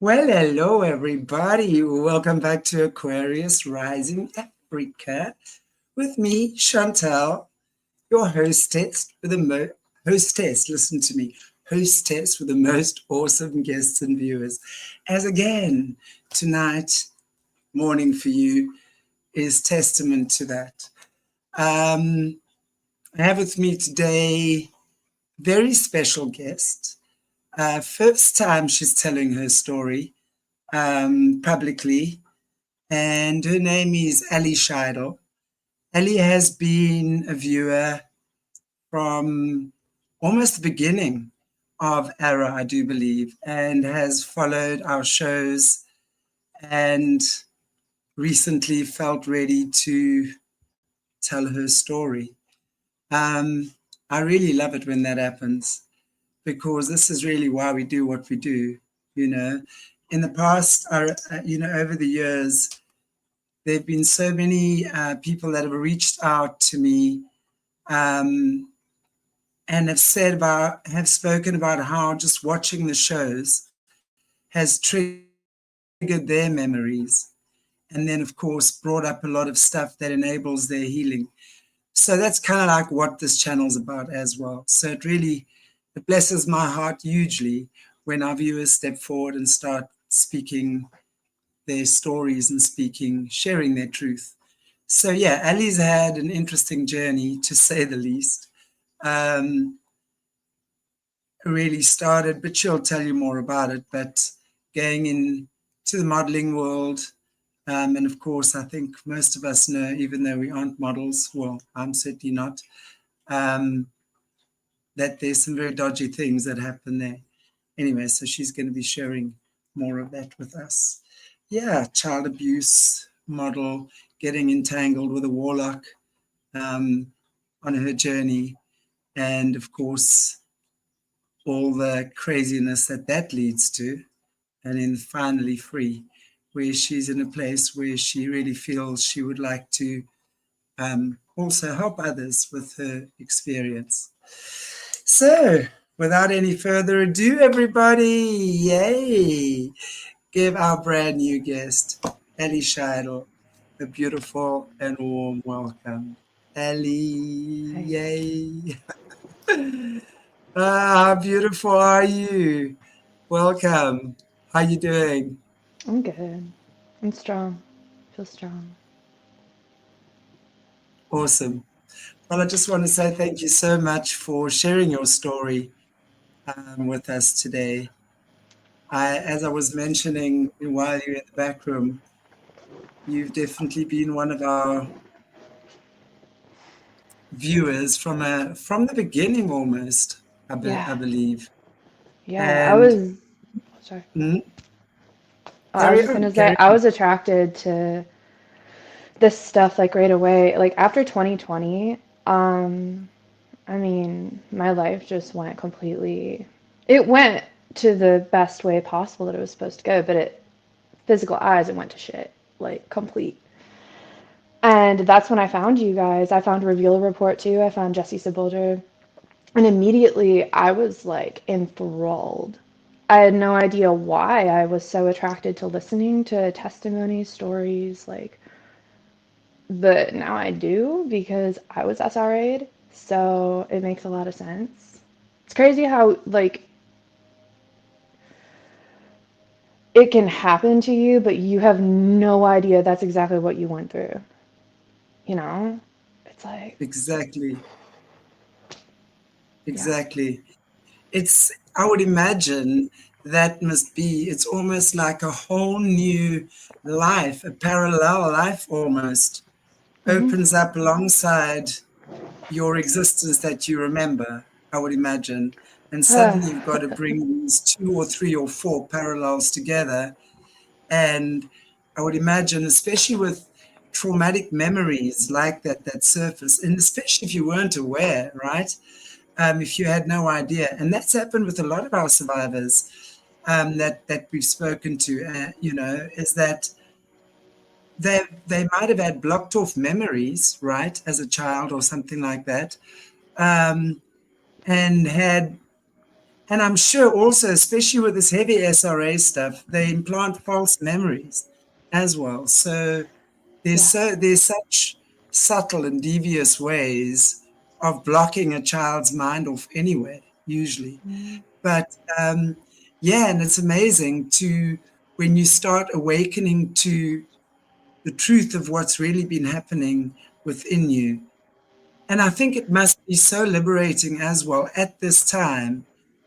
Well, hello, everybody. Welcome back to Aquarius Rising Africa with me, Chantelle, your hostess with the hostess. Listen to me, hostess with the most awesome guests and viewers. As again, tonight morning for you is testament to that. I have with me today very special guest. First time she's telling her story publicly, and her name is ALLEY SCHEIDEL. ALLEY has been a viewer from almost the beginning of ARA, I do believe, and has followed our shows and recently felt ready to tell her story. I really love it when that happens, because this is really why we do what we do. You know, in the past, over the years, there have been so many people that have reached out to me and have spoken about how just watching the shows has triggered their memories, and then of course brought up a lot of stuff that enables their healing. So that's kind of like what this channel's about as well. So it blesses my heart hugely when our viewers step forward and start speaking their stories and sharing their truth. So yeah, ALLEY's had an interesting journey, to say the least. Really started, but she'll tell you more about it, but going into the modeling world. And of course, I think most of us know, even though we aren't models, well, I'm certainly not, that there's some very dodgy things that happen there. Anyway, so she's going to be sharing more of that with us. Yeah, child abuse model, getting entangled with a warlock on her journey, and of course, all the craziness that leads to, and then finally free, where she's in a place where she really feels she would like to also help others with her experience. So, without any further ado, everybody, yay! Give our brand new guest, ALLEY SCHEIDEL, a beautiful and warm welcome. ALLEY, Hi. yay! How beautiful are you? Welcome. How you doing? I'm good. I'm strong. I feel strong. Awesome. Well, I just want to say thank you so much for sharing your story with us today. As I was mentioning while you were in the back room, you've definitely been one of our viewers from the beginning almost, Yeah. I believe. Yeah. And Sorry. mm, I was carry just on, gonna say carry I on. was attracted to this stuff like right away. Like after 2020, I mean, my life just went completely. It went to the best way possible that it was supposed to go, but physical eyes, it went to shit. Like complete. And that's when I found you guys. I found Reveal Report too. I found Jesse Sebulger. And immediately I was like enthralled. I had no idea why I was so attracted to listening to testimonies, stories, like, but now I do because I was SRA'd, so it makes a lot of sense. It's crazy how, like, it can happen to you, but you have no idea that's exactly what you went through. You know? It's like, Exactly, yeah. exactly. I would imagine that it's almost like a whole new life, a parallel life almost, Hmm. opens up alongside your existence that you remember, I would imagine. And suddenly you've got to bring these two or three or four parallels together. And I would imagine, especially with traumatic memories like that surface, and especially if you weren't aware, right? If you had no idea. And that's happened with a lot of our survivors that we've spoken to, is that they might have had blocked off memories, right, as a child or something like that, and had And I'm sure also, especially with this heavy SRA stuff, they implant false memories as well. So Yes. there's such subtle and devious ways of blocking a child's mind off anyway, usually. Mm. But yeah, and it's amazing to when you start awakening to the truth of what's really been happening within you. And I think it must be so liberating as well at this time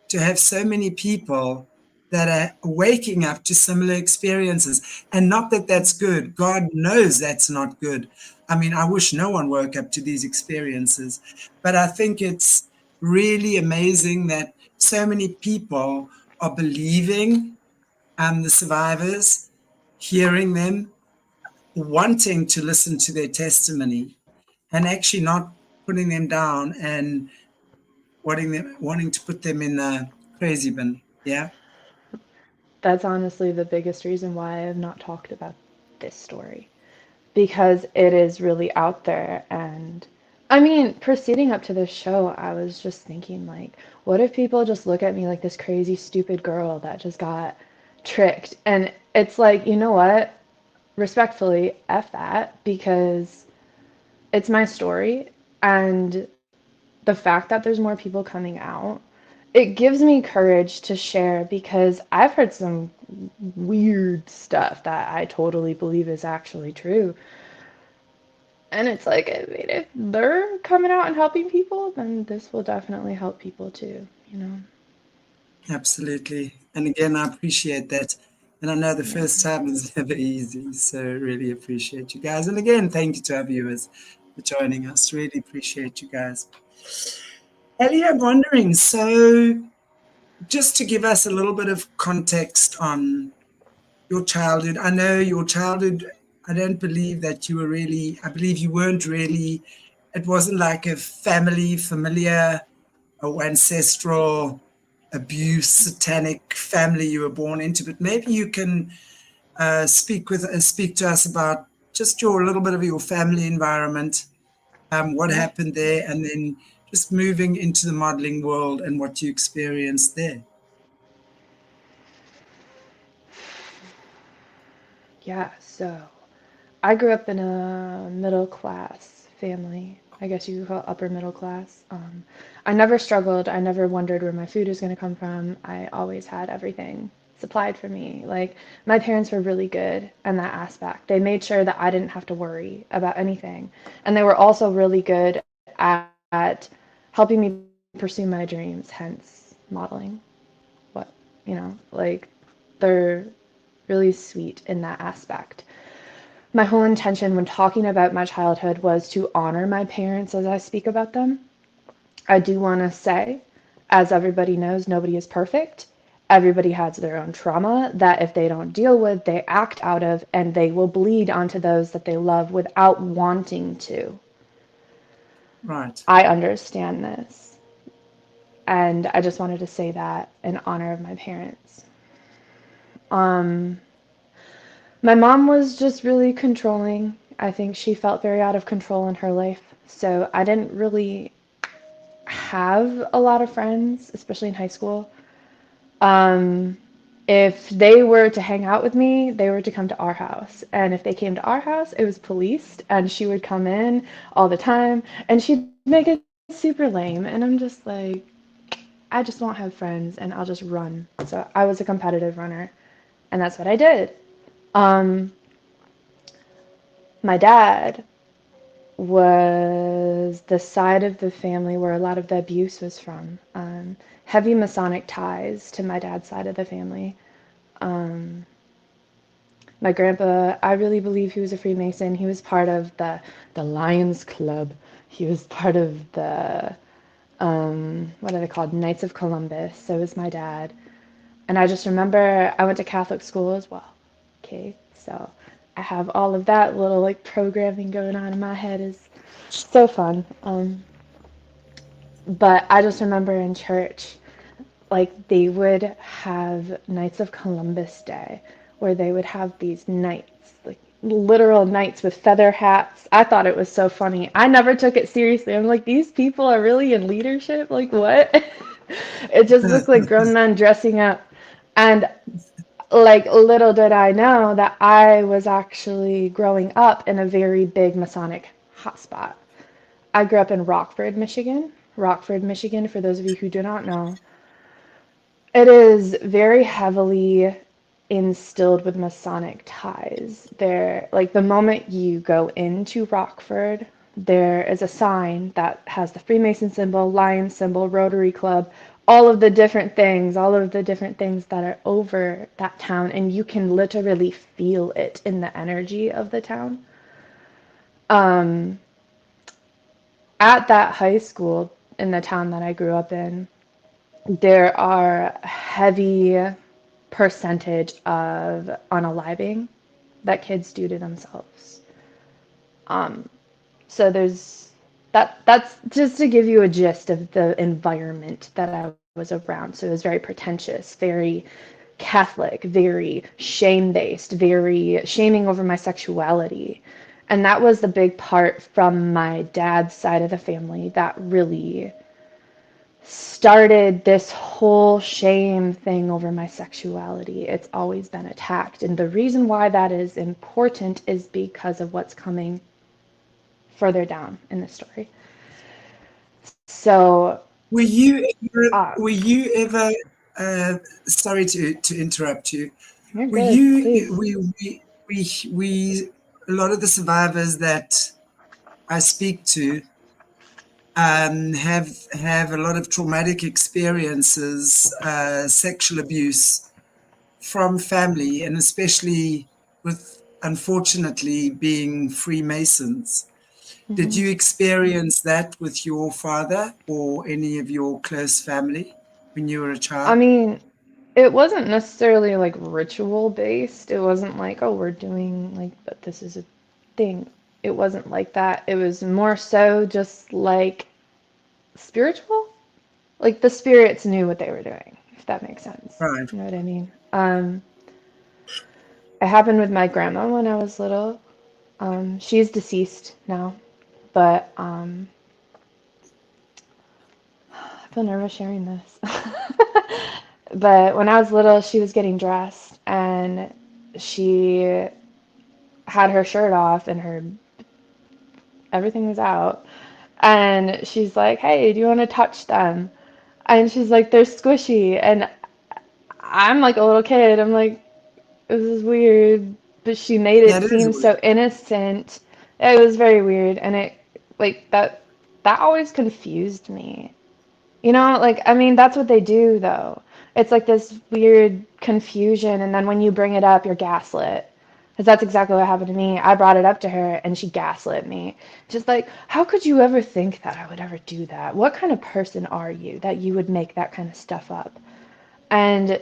to have so many people that are waking up to similar experiences. And not that that's good. God knows that's not good. I mean, I wish no one woke up to these experiences. But I think it's really amazing that so many people are believing the survivors, hearing them, wanting to listen to their testimony, and actually not putting them down and wanting to put them in the crazy bin. Yeah, That's honestly the biggest reason why I have not talked about this story, because it is really out there. And I mean, proceeding up to this show, I was just thinking, like, what if people just look at me like this crazy, stupid girl that just got tricked? And it's like, you know what? Respectfully, F that, because it's my story. And the fact that there's more people coming out, it gives me courage to share, because I've heard some weird stuff that I totally believe is actually true. And it's like, I mean, if they're coming out and helping people, then this will definitely help people too, you know? absolutely. And again, I appreciate that. And I know the Yeah. first time is never easy. So really appreciate you guys. And again, thank you to our viewers for joining us. Really appreciate you guys. Ellie, I'm wondering, so just to give us a little bit of context on your childhood. I know your childhood, I don't believe that you were really, I believe you weren't really, it wasn't like a family, familiar, or ancestral abuse, satanic family you were born into. But maybe you can speak to us about just your a little bit of your family environment, what Yeah. happened there, and then just moving into the modeling world and what you experienced there. Yeah. So I grew up in a middle class family. I guess you could call it upper middle class. I never struggled. I never wondered where my food was going to come from. I always had everything supplied for me. Like, my parents were really good in that aspect. They made sure that I didn't have to worry about anything. And they were also really good at helping me pursue my dreams, hence modeling. What, like, they're really sweet in that aspect. My whole intention when talking about my childhood was to honor my parents as I speak about them. I do want to say, as everybody knows, nobody is perfect. Everybody has their own trauma that if they don't deal with, they act out of, and they will bleed onto those that they love without wanting to. Right. I understand this. And I just wanted to say that in honor of my parents. Um, my mom was just really controlling. I think she felt very out of control in her life. So I didn't really have a lot of friends, especially in high school. Um, if they were to hang out with me, they were to come to our house. And if they came to our house, it was policed, and she would come in all the time, and she'd make it super lame. And I'm just like, I just won't have friends, and I'll just run. So I was a competitive runner, and that's what I did. Um, my dad was the side of the family where a lot of the abuse was from. Heavy Masonic ties to my dad's side of the family. Um, my grandpa, I really believe he was a Freemason. He was part of the Lions Club. He was part of the what are they called? Knights of Columbus. So was my dad. And I just remember I went to Catholic school as well. Okay, so I have all of that little like programming going on in my head. Is so fun. But I just remember in church, like they would have Knights of Columbus Day, where they would have these knights, like literal knights with feather hats. I thought it was so funny. I never took it seriously. I'm like, these people are really in leadership? Like, what? It just looked like grown men dressing up. And like little did I know that I was actually growing up in a very big Masonic hotspot. I grew up in Rockford, Michigan. Rockford, Michigan, for those of you who do not know, it is very heavily instilled with Masonic ties. There, like the moment you go into Rockford, there is a sign that has the Freemason symbol, Lion symbol, Rotary Club, all of the different things that are over that town, and you can literally feel it in the energy of the town. Um, at that high school in the town that I grew up in, there are heavy percentage of unaliving that kids do to themselves. So there's that's just to give you a gist of the environment that I was around. So it was very pretentious, very Catholic, very shame-based, very shaming over my sexuality. And that was the big part from my dad's side of the family that really started this whole shame thing over my sexuality. It's always been attacked. And the reason why that is important is because of what's coming further down in the story. So, Were you ever, uh, were you ever sorry to interrupt you. you're Were good, you, please. we, a lot of the survivors that I speak to have a lot of traumatic experiences, sexual abuse from family, and especially with, unfortunately, being Freemasons. Did Hmm. you experience that with your father or any of your close family when you were a I child? mean, it wasn't necessarily like ritual based. It wasn't like, oh, we're doing like that, this is a thing. It wasn't like that. It was more so just like spiritual. Like the spirits knew what they were doing, if that makes sense. Right. You know what I mean? It happened with my grandma when I was little. She's deceased now, but I feel nervous sharing this. But when I was little, she was getting dressed and she had her shirt off and her everything was out. And she's like, "Hey, do you want to touch them?" And she's like, "They're squishy." And I'm like a little kid. I'm like, "This is weird." But she made it That is seem weird. so innocent. It was very weird, and it like that always confused me. You know, like, I mean, that's what they do, though. It's like this weird confusion, and then when you bring it up, you're gaslit. Because that's exactly what happened to me. I brought it up to her, and she gaslit me. Just like, how could you ever think that I would ever do that? What kind of person are you that you would make that kind of stuff up? And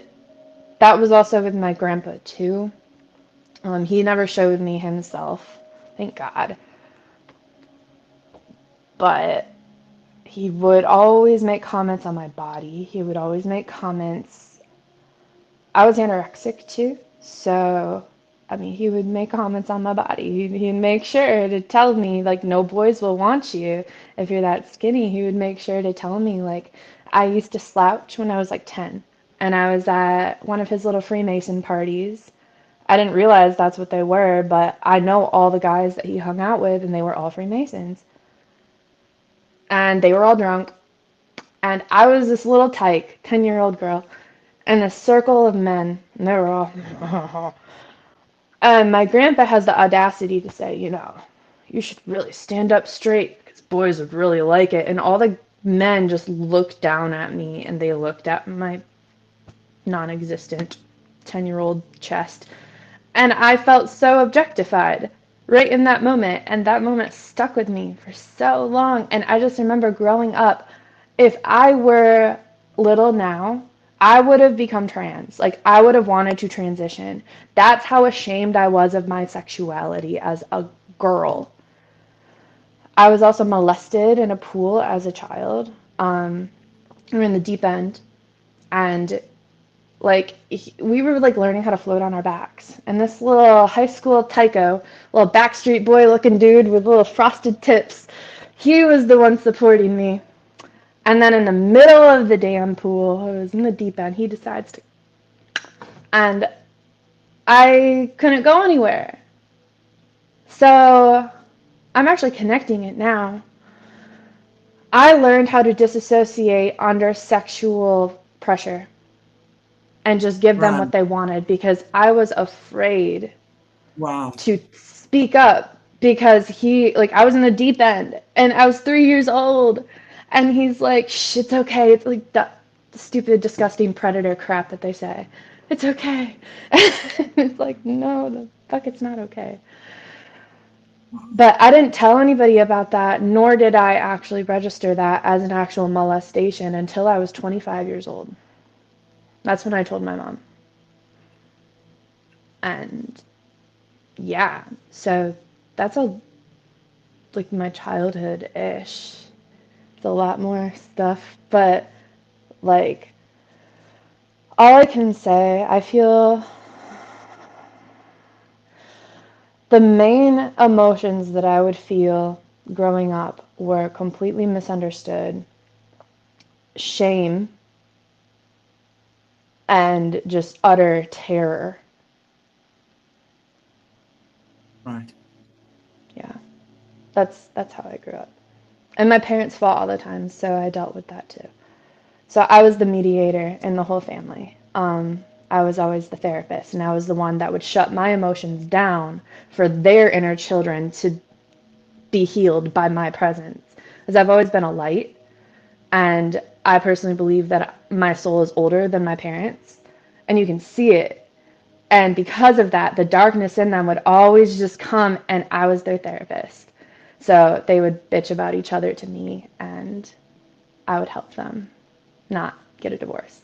that was also with my grandpa, too. He never showed me himself, thank God. But he would always make comments on my body. He would always make comments. I was anorexic too, so I mean, he would make comments on my body. He'd make sure to tell me like no boys will want you if you're that skinny. He would make sure to tell me like I used to slouch when I was like 10, and I was at one of his little Freemason parties. I didn't realize that's what they were, but I know all the guys that he hung out with, and they were all Freemasons, and they were all drunk. And I was this little tyke, 10-year-old girl, in a circle of men, and they were all. And my grandpa has the audacity to say, you know, you should really stand up straight because boys would really like it. And all the men just looked down at me and they looked at my non existent 10-year-old chest. And I felt so objectified right in that moment. And that moment stuck with me for so long. And I just remember growing up, if I were little now, I would have become trans. Like, I would have wanted to transition. That's how ashamed I was of my sexuality as a girl. I was also molested in a pool as a child. We were in the deep end. And like we were like learning how to float on our backs, and this little high school tycho, little backstreet boy looking dude with little frosted tips, he was the one supporting me. And then in the middle of the damn pool, I was in the deep end, he decides to, and I couldn't go anywhere. So I'm actually connecting it now. I learned how to disassociate under sexual pressure and just give them Right. what they wanted because I was afraid Wow. to speak up because I was in the deep end and I was 3 years old and he's like, shh, it's okay. It's like that stupid, disgusting predator crap that they say. It's okay. It's like, no, the fuck, it's not okay. But I didn't tell anybody about that, nor did I actually register that as an actual molestation until I was 25 years old. That's when I told my mom. And yeah, so that's like my childhood-ish. It's a lot more stuff, but like all I can say, I feel the main emotions that I would feel growing up were completely misunderstood, shame, and just utter terror. Right. Yeah, that's how I grew up. And my parents fought all the time, so I dealt with that too. So I was the mediator in the whole family. I was always the therapist, and I was the one that would shut my emotions down for their inner children to be healed by my presence. Because I've always been a light, and I personally believe that my soul is older than my parents, and you can see it. And because of that, the darkness in them would always just come, and I was their therapist. So they would bitch about each other to me, and I would help them not get a divorce.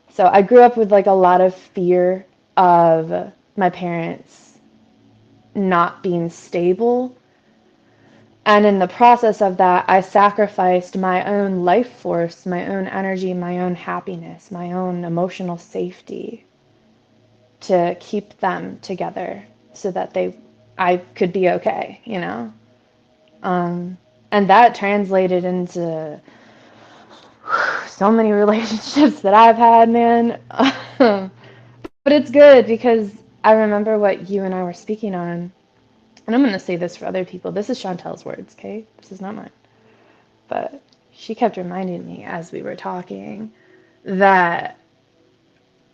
So I grew up with like a lot of fear of my parents not being stable. And in the process of that, I sacrificed my own life force, my own energy, my own happiness, my own emotional safety to keep them together so that I could be okay, you know? And that translated into so many relationships that I've had, man. But it's good because I remember what you and I were speaking on. And I'm going to say this for other people. This is Chantelle's words, okay? This is not mine. But she kept reminding me as we were talking that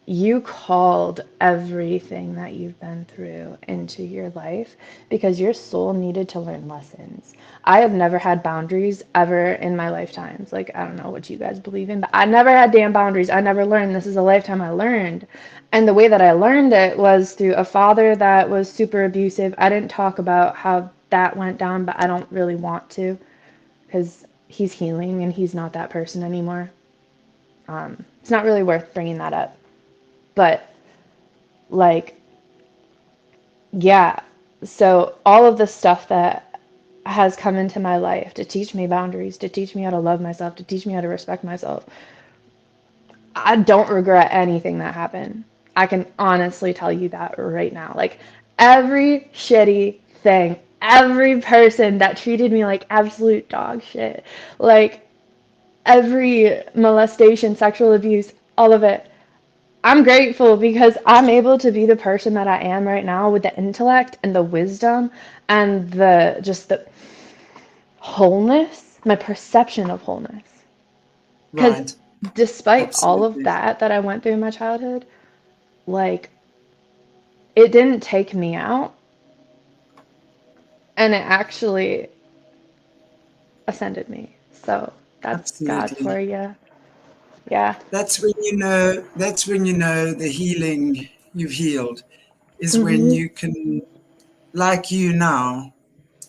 you called everything that you've been through into your life because your soul needed to learn lessons. I have never had boundaries ever in my lifetimes. Like, I don't know what you guys believe in, but I never had damn boundaries. I never learned. This is a lifetime I learned. And the way that I learned it was through a father that was super abusive. I didn't talk about how that went down, but I don't really want to because he's healing and he's not that person anymore. It's not really worth bringing that up. But like, yeah, so all of the stuff that has come into my life to teach me boundaries, to teach me how to love myself, to teach me how to respect myself, I don't regret anything that happened. I can honestly tell you that right now. Like, every shitty thing, every person that treated me like absolute dog shit, like every molestation, sexual abuse, all of it, I'm grateful because I'm able to be the person that I am right now with the intellect and the wisdom and the wholeness, my perception of wholeness. Because Right. despite all of Absolutely. that I went through in my childhood, like, it didn't take me out, and it actually ascended me. So that's God for Absolutely. you. Yeah. That's when you know the healing you've healed is when Mhm. you can, like you now,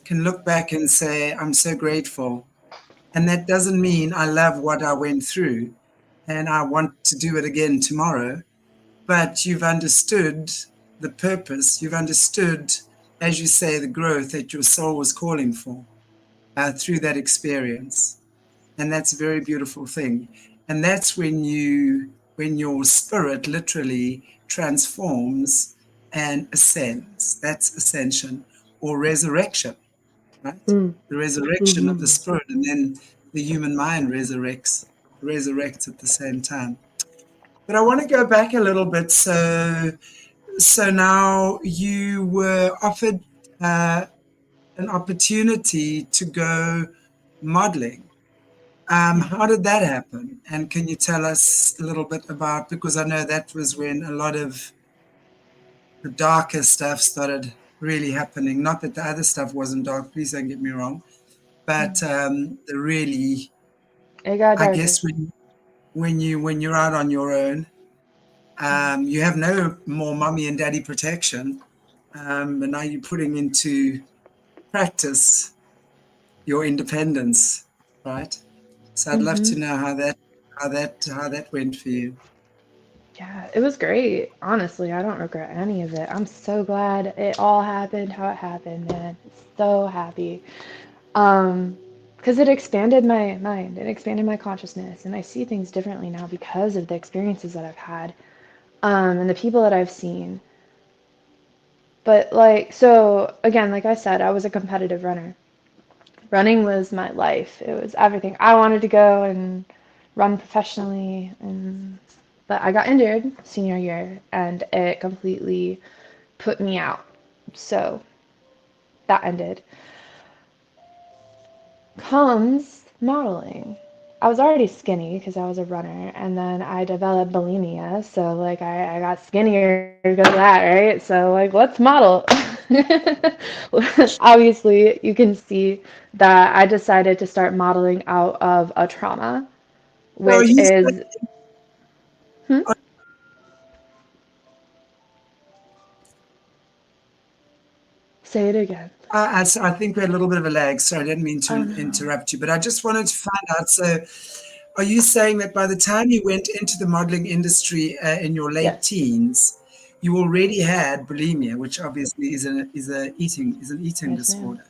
can look back and say, I'm so grateful. And that doesn't mean I love what I went through and I want to do it again tomorrow. But you've understood the purpose. You've understood, as you say, the growth that your soul was calling for through that experience. And that's a very beautiful thing. And that's when your spirit literally transforms and ascends. That's ascension or resurrection, right? Mm. The resurrection of the Mhm. spirit, and then the human mind resurrects at the same time. But I want to go back a little bit. So now you were offered an opportunity to go modeling. How did that happen? And can you tell us a little bit about, because I know that was when a lot of the darker stuff started really happening. Not that the other stuff wasn't dark, please don't get me wrong, but the really, It got I darker. guess when you're out on your own, you have no more mommy and daddy protection, but now you're putting into practice your independence, right? So I'd love to know how that went for you. Yeah, it was great. Honestly, I don't regret any of it. I'm so glad it all happened how it happened, man. So happy. Because it expanded my mind, it expanded my consciousness, and I see things differently now because of the experiences that I've had, and the people that I've seen. But like, so again, like I said, I was a competitive runner. Running was my life. It was everything. I wanted to go and run professionally, and but I got injured senior year, and it completely put me out. So that ended. Comes modeling. I was already skinny because I was a runner, and then I developed bulimia. So like I got skinnier because of that, right? So like let's model. Obviously, you can see that I decided to start modeling out of a trauma, So which you is hmm? Say it again. I think we had a little bit of a lag, so I didn't mean Oh to no. interrupt you, but I just wanted to find out. So, are you saying that by the time you went into the modeling industry in your late Yes. teens, you already had bulimia, which obviously is an eating Yes, ma'am. disorder,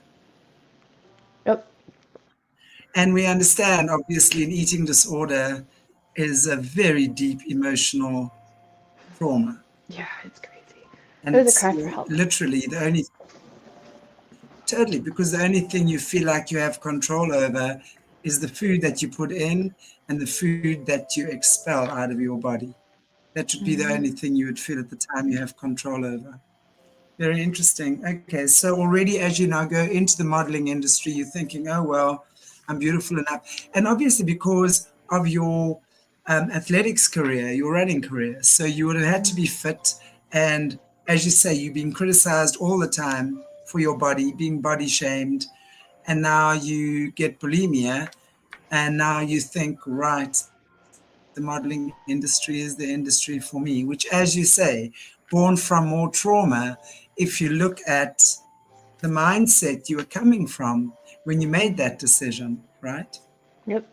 Yep. and we understand obviously an eating disorder is a very deep emotional trauma, Yeah, it's crazy. It and was a it's cry for help. literally the only totally, because the only thing you feel like you have control over is the food that you put in and the food that you expel out of your body. That should be the only thing you would feel at the time you have control over. Very interesting. Okay, so already as you now go into the modeling industry, you're thinking, oh, well, I'm beautiful enough. And obviously, because of your athletics career, your running career, so you would have had to be fit. And as you say, you've been criticized all the time for your body, being body shamed. And now you get bulimia. And now you think, right, the modeling industry is the industry for me, which, as you say, born from more trauma. If you look at the mindset you were coming from when you made that decision, right? Yep.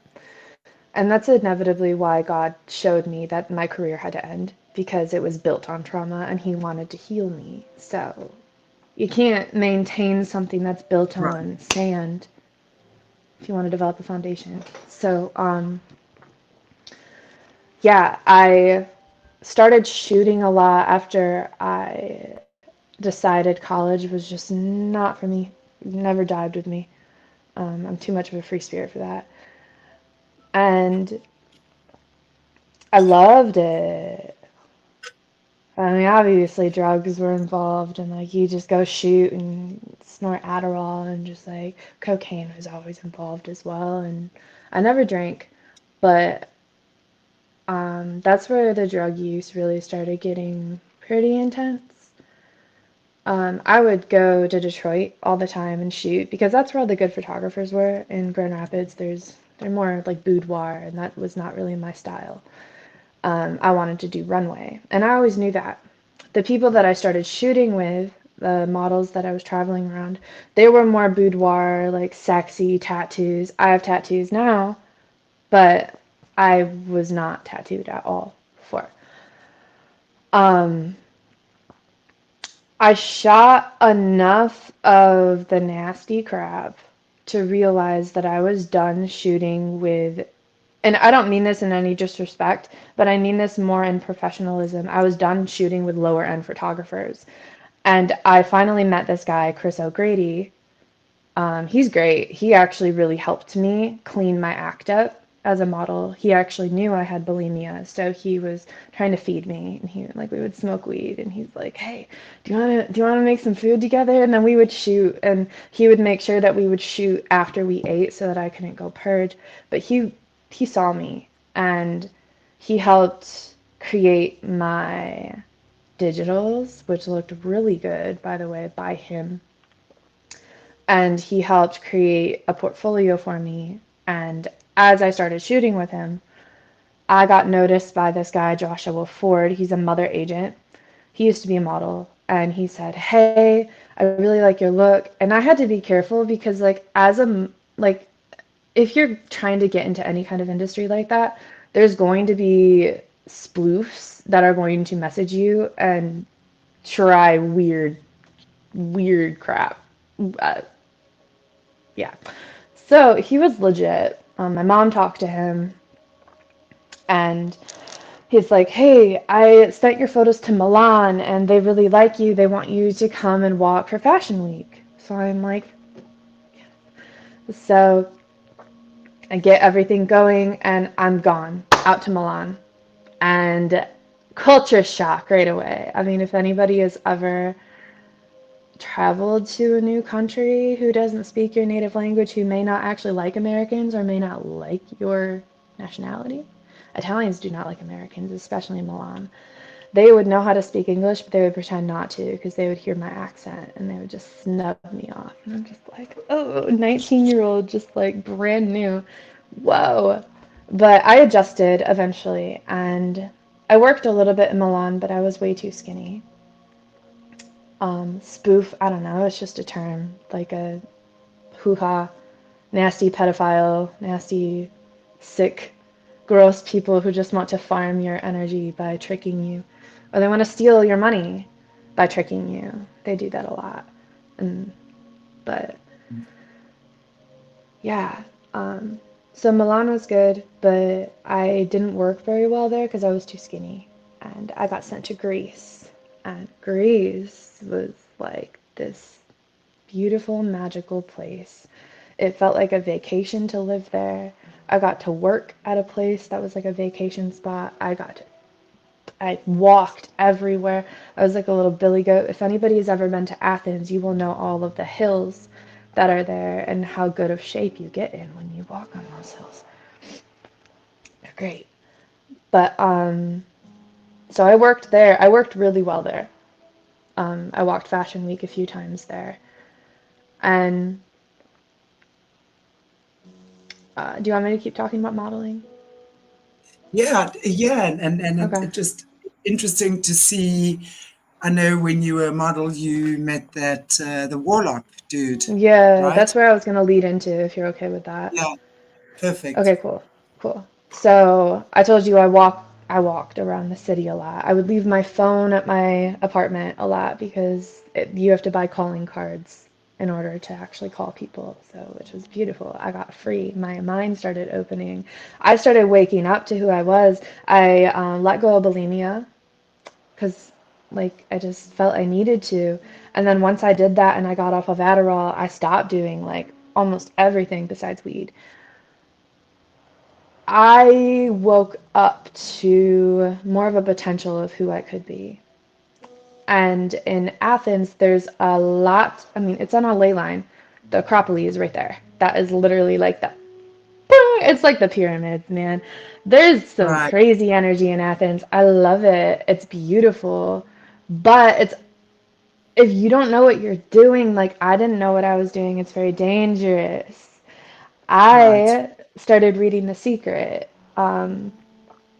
And that's inevitably why God showed me that my career had to end because it was built on trauma and He wanted to heal me. So you can't maintain something that's built Right. on sand if you want to develop a foundation. So, yeah, I started shooting a lot after I decided college was just not for me. Never jived with me. I'm too much of a free spirit for that. And I loved it. I mean, obviously drugs were involved, and like you just go shoot and snort Adderall, and just like cocaine was always involved as well. And I never drank, but that's where the drug use really started getting pretty intense. I would go to Detroit all the time and shoot because that's where all the good photographers were. In Grand Rapids, they're more like boudoir, and that was not really my style. I wanted to do runway, and I always knew that. The people that I started shooting with, the models that I was traveling around, they were more boudoir, like sexy tattoos. I have tattoos now, but I was not tattooed at all before. Um, I shot enough of the nasty crap to realize that I was done shooting with, and I don't mean this in any disrespect, but I mean this more in professionalism. I was done shooting with lower end photographers. And I finally met this guy, Chris O'Grady, He's great. He actually really helped me clean my act up as a model. He actually knew I had bulimia, so he was trying to feed me, and he like we would smoke weed, and he's like, "Hey, do you want to make some food together?" And then we would shoot, and he would make sure that we would shoot after we ate so that I couldn't go purge. But he saw me, and he helped create my digitals, which looked really good, by the way, by him. And he helped create a portfolio for me. And as I started shooting with him, I got noticed by this guy, Joshua Ford. He's a mother agent. He used to be a model. And he said, "Hey, I really like your look." And I had to be careful because, like, like, if you're trying to get into any kind of industry like that, there's going to be spoofs that are going to message you and try weird crap. Uh, yeah. So he was legit. My mom talked to him, and he's like, "Hey, I sent your photos to Milan, and they really like you. They want you to come and walk for Fashion Week." So I'm like, so I get everything going, and I'm gone out to Milan. And culture shock right away. I mean, if anybody has ever traveled to a new country who doesn't speak your native language, who may not actually like Americans or may not like your nationality. Italians do not like Americans, especially in Milan. They would know how to speak English, but they would pretend not to because they would hear my accent and they would just snub me off. And I'm just like, oh, 19-year-old, just like brand new. Whoa. But I adjusted eventually, and I worked a little bit in Milan, but I was way too skinny. Spoof, I don't know, it's just a term, like a hoo-ha, nasty pedophile, nasty, sick, gross people who just want to farm your energy by tricking you. Or they want to steal your money by tricking you. They do that a lot. And, but yeah. Um, so Milan was good, but I didn't work very well there because I was too skinny. And I got sent to Greece. And Greece was like this beautiful, magical place. It felt like a vacation to live there. I got to work at a place that was like a vacation spot. I walked everywhere. I was like a little billy goat. If anybody has ever been to Athens, you will know all of the hills that are there and how good of shape you get in when you walk on those hills. They're great. But so I worked there. I worked really well there. I walked Fashion Week a few times there. And do you want me to keep talking about modeling? Yeah, and Okay. it just interesting to see. I know when you were a model, you met that the warlock dude, Yeah, right? that's where I was gonna lead into if you're okay with that. Yeah, perfect. Okay, cool. Cool. So I told you I walked around the city a lot. I would leave my phone at my apartment a lot because you have to buy calling cards in order to actually call people. So, which was beautiful. I got free. My mind started opening. I started waking up to who I was. I let go of bulimia because like I just felt I needed to. And then once I did that and I got off of Adderall, I stopped doing like almost everything besides weed. I woke up to more of a potential of who I could be. And in Athens, there's a lot, I mean, it's on a ley line. The Acropolis is right there. That is literally like the, it's like the pyramids, man. There's some Right. crazy energy in Athens. I love it. It's beautiful. But it's if you don't know what you're doing, like I didn't know what I was doing, it's very dangerous. Right. I started reading The Secret.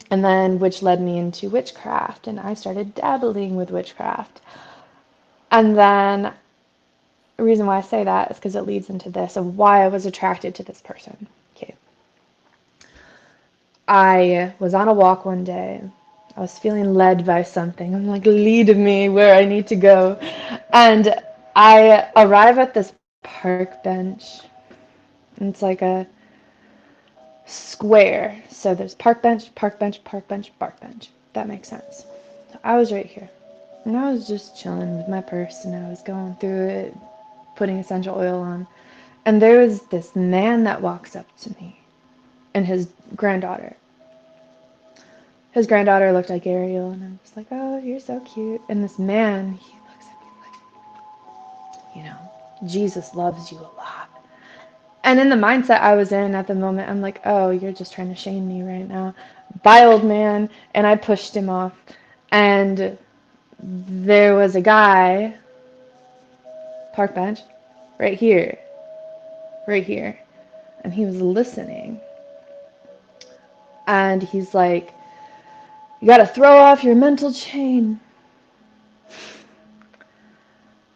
And then which led me into witchcraft, and I started dabbling with witchcraft. And then the reason why I say that is because it leads into this of why I was attracted to this person. Okay. I was on a walk one day. I was feeling led by something. I'm like, lead me where I need to go. And I arrive at this park bench. It's like a square. So there's park bench, park bench, park bench, park bench. That makes sense. So I was right here. And I was just chilling with my purse and I was going through it, putting essential oil on. And there was this man that walks up to me and his granddaughter. His granddaughter looked like Ariel, and I'm just like, oh, you're so cute. And this man, he looks at me like, you know, Jesus loves you a lot. And in the mindset I was in at the moment, I'm like, oh, you're just trying to shame me right now. Bye, old man. And I pushed him off. And there was a guy, park bench, right here, right here. And he was listening. And he's like, you got to throw off your mental chain.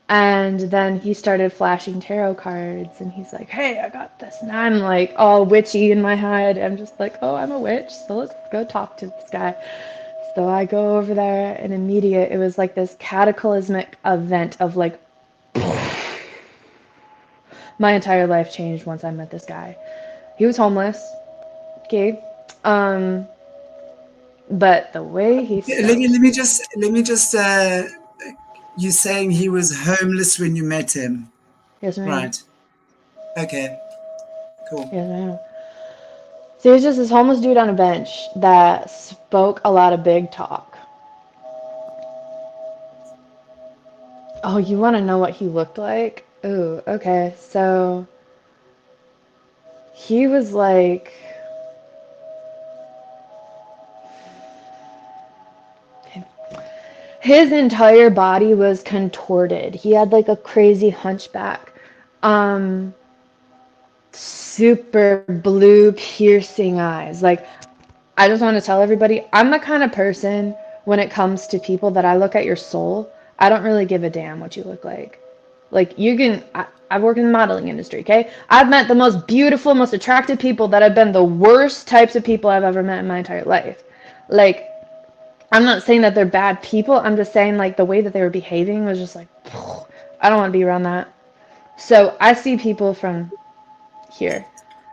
And then he started flashing tarot cards, and he's like, hey, I got this. And I'm like all witchy in my head. I'm just like, oh, I'm a witch, so let's go talk to this guy. So I go over there, and it was like this cataclysmic event of like, my entire life changed once I met this guy. He was homeless, okay? But the way he Let spoke. me just you're saying he was homeless when you met him. Yes, ma'am. Right. Okay. Cool. Yes, ma'am. So he was just this homeless dude on a bench that spoke a lot of big talk. Oh, you want to know what he looked like? Ooh, okay. So he was like, his entire body was contorted. He had like a crazy hunchback. Super blue piercing eyes. Like, I just want to tell everybody, I'm the kind of person when it comes to people that I look at your soul, I don't really give a damn what you look like. Like, you can, I've worked in the modeling industry, okay? I've met the most beautiful, most attractive people that have been the worst types of people I've ever met in my entire life. Like, I'm not saying that they're bad people. I'm just saying, like, the way that they were behaving was just like, I don't want to be around that. So I see people from here.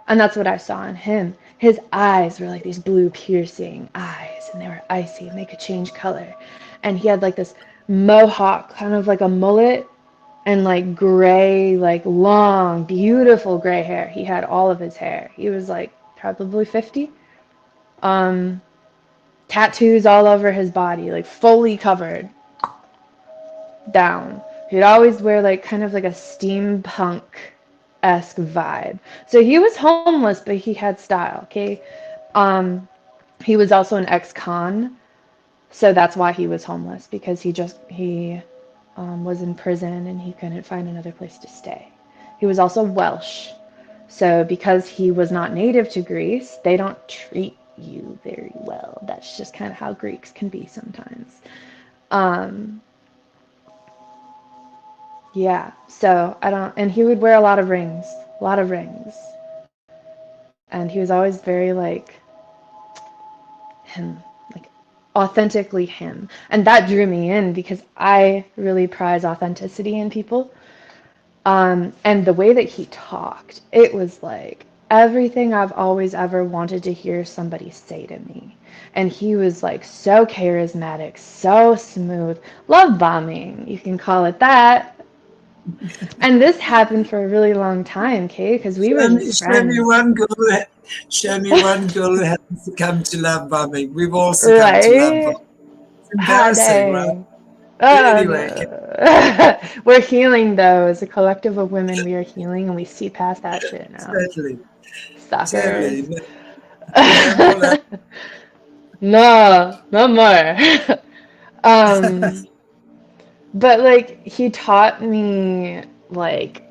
And that's what I saw in him. His eyes were like these blue piercing eyes, and they were icy, and they could change color. And he had like this mohawk, kind of like a mullet, and like gray, like long, beautiful gray hair. He had all of his hair. He was like probably 50. Tattoos all over his body, like fully covered down. He'd always wear like kind of like a steampunk-esque vibe. So he was homeless, but he had style, okay? He was also an ex-con, so that's why he was homeless, because he was in prison and he couldn't find another place to stay. He was also Welsh, so because he was not native to Greece, they don't treat you very well. That's just kind of how Greeks can be sometimes. Yeah, so and he would wear a lot of rings, and he was always very like him, like authentically him, and that drew me in because I really prize authenticity in people. And the way that he talked, it was like everything I've always ever wanted to hear somebody say to me. And he was like so charismatic, so smooth, love bombing, you can call it that. And this happened for a really long time, okay? Because we were just Show me friends. one girl who hasn't succumbed to love bombing. We've all succumbed to love Right? bombing. It's Ah, embarrassing, right? dang. But Oh, anyway, no. We're healing, though. As a collective of women, we are healing, and we see past that shit now. totally. Suckers. Totally. No more love. No, no more. um, but like he taught me like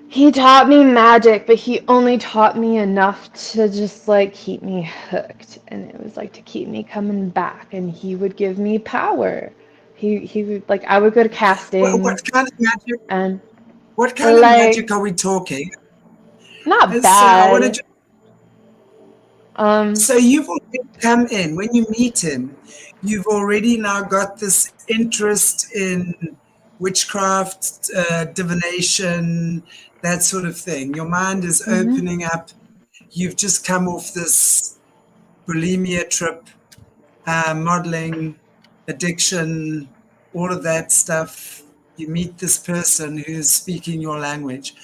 he taught me magic, but he only taught me enough to just like keep me hooked, and it was like to keep me coming back. And he would give me power. He would like I would go to castings What kind of magic? and What kind of magic like are we talking? not So I want to. bad. Um, So you've already come in when you meet him. You've already now got this interest in witchcraft, divination, that sort of thing. Your mind is mhm. opening up. You've just come off this bulimia trip, modeling, addiction, all of that stuff. You meet this person who's speaking your language.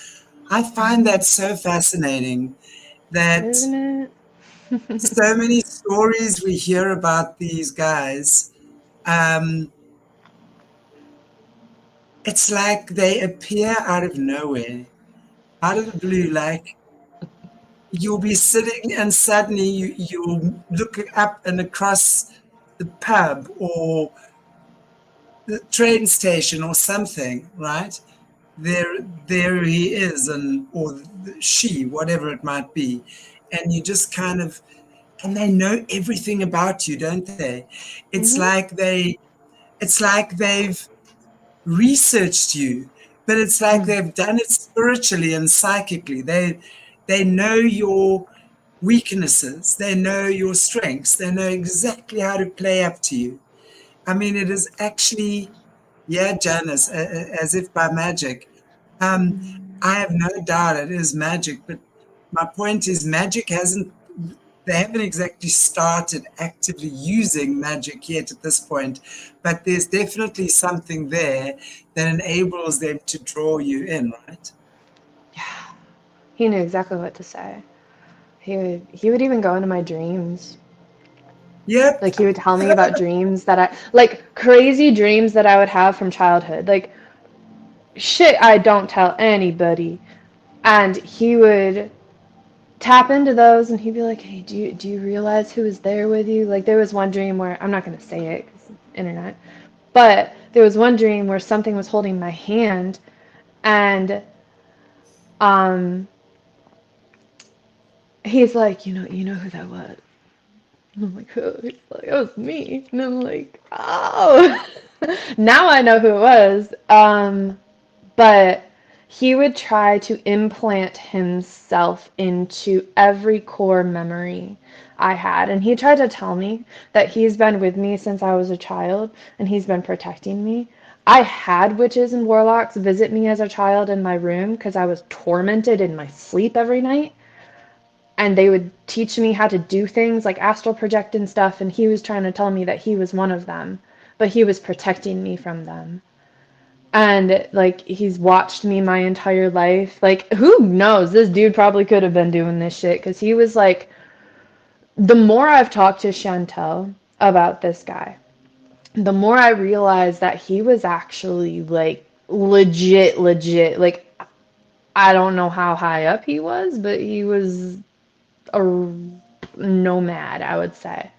I find that so fascinating that Isn't it? so many stories we hear about these guys, um, it's like they appear out of nowhere, out of the blue. Like you'll be sitting and suddenly you'll look up and across the pub or the train station or something, right? There he is, and or she, whatever it might be, and you just kind of, and they know everything about you, don't they? It's Mm-hmm. like it's like they've researched you, but it's like Mm. they've done it spiritually and psychically. They know your weaknesses, they know your strengths, they know exactly how to play up to you. I mean, it is actually, yeah, Janice, as if by magic. Um, I have no doubt it is magic, but my point is magic hasn't, they haven't exactly started actively using magic yet at this point, but there's definitely something there that enables them to draw you in, right? Yeah. He knew exactly what to say. He would even go into my dreams. Yep. Like he would tell me about dreams that I like crazy dreams that I would have from childhood. Like shit I don't tell anybody. And he would tap into those and he'd be like, "Hey, do you realize who was there with you?" Like there was one dream where I'm not going to say it cuz internet. But there was one dream where something was holding my hand and um he's like, "You know who that was?" And I'm like, "Who?" He's like, "It was me." And I'm like, "Oh." Now I know who it was. But he would try to implant himself into every core memory I had. And he tried to tell me that he's been with me since I was a child and he's been protecting me. I had witches and warlocks visit me as a child in my room because I was tormented in my sleep every night. And they would teach me how to do things like astral project and stuff. And he was trying to tell me that he was one of them, but he was protecting me from them. And like he's watched me my entire life. Like who knows? This dude probably could have been doing this shit because he was like the more I've talked to Chantelle about this guy, the more I realize that he was actually like legit. Like I don't know how high up he was, but he was a nomad, I would say.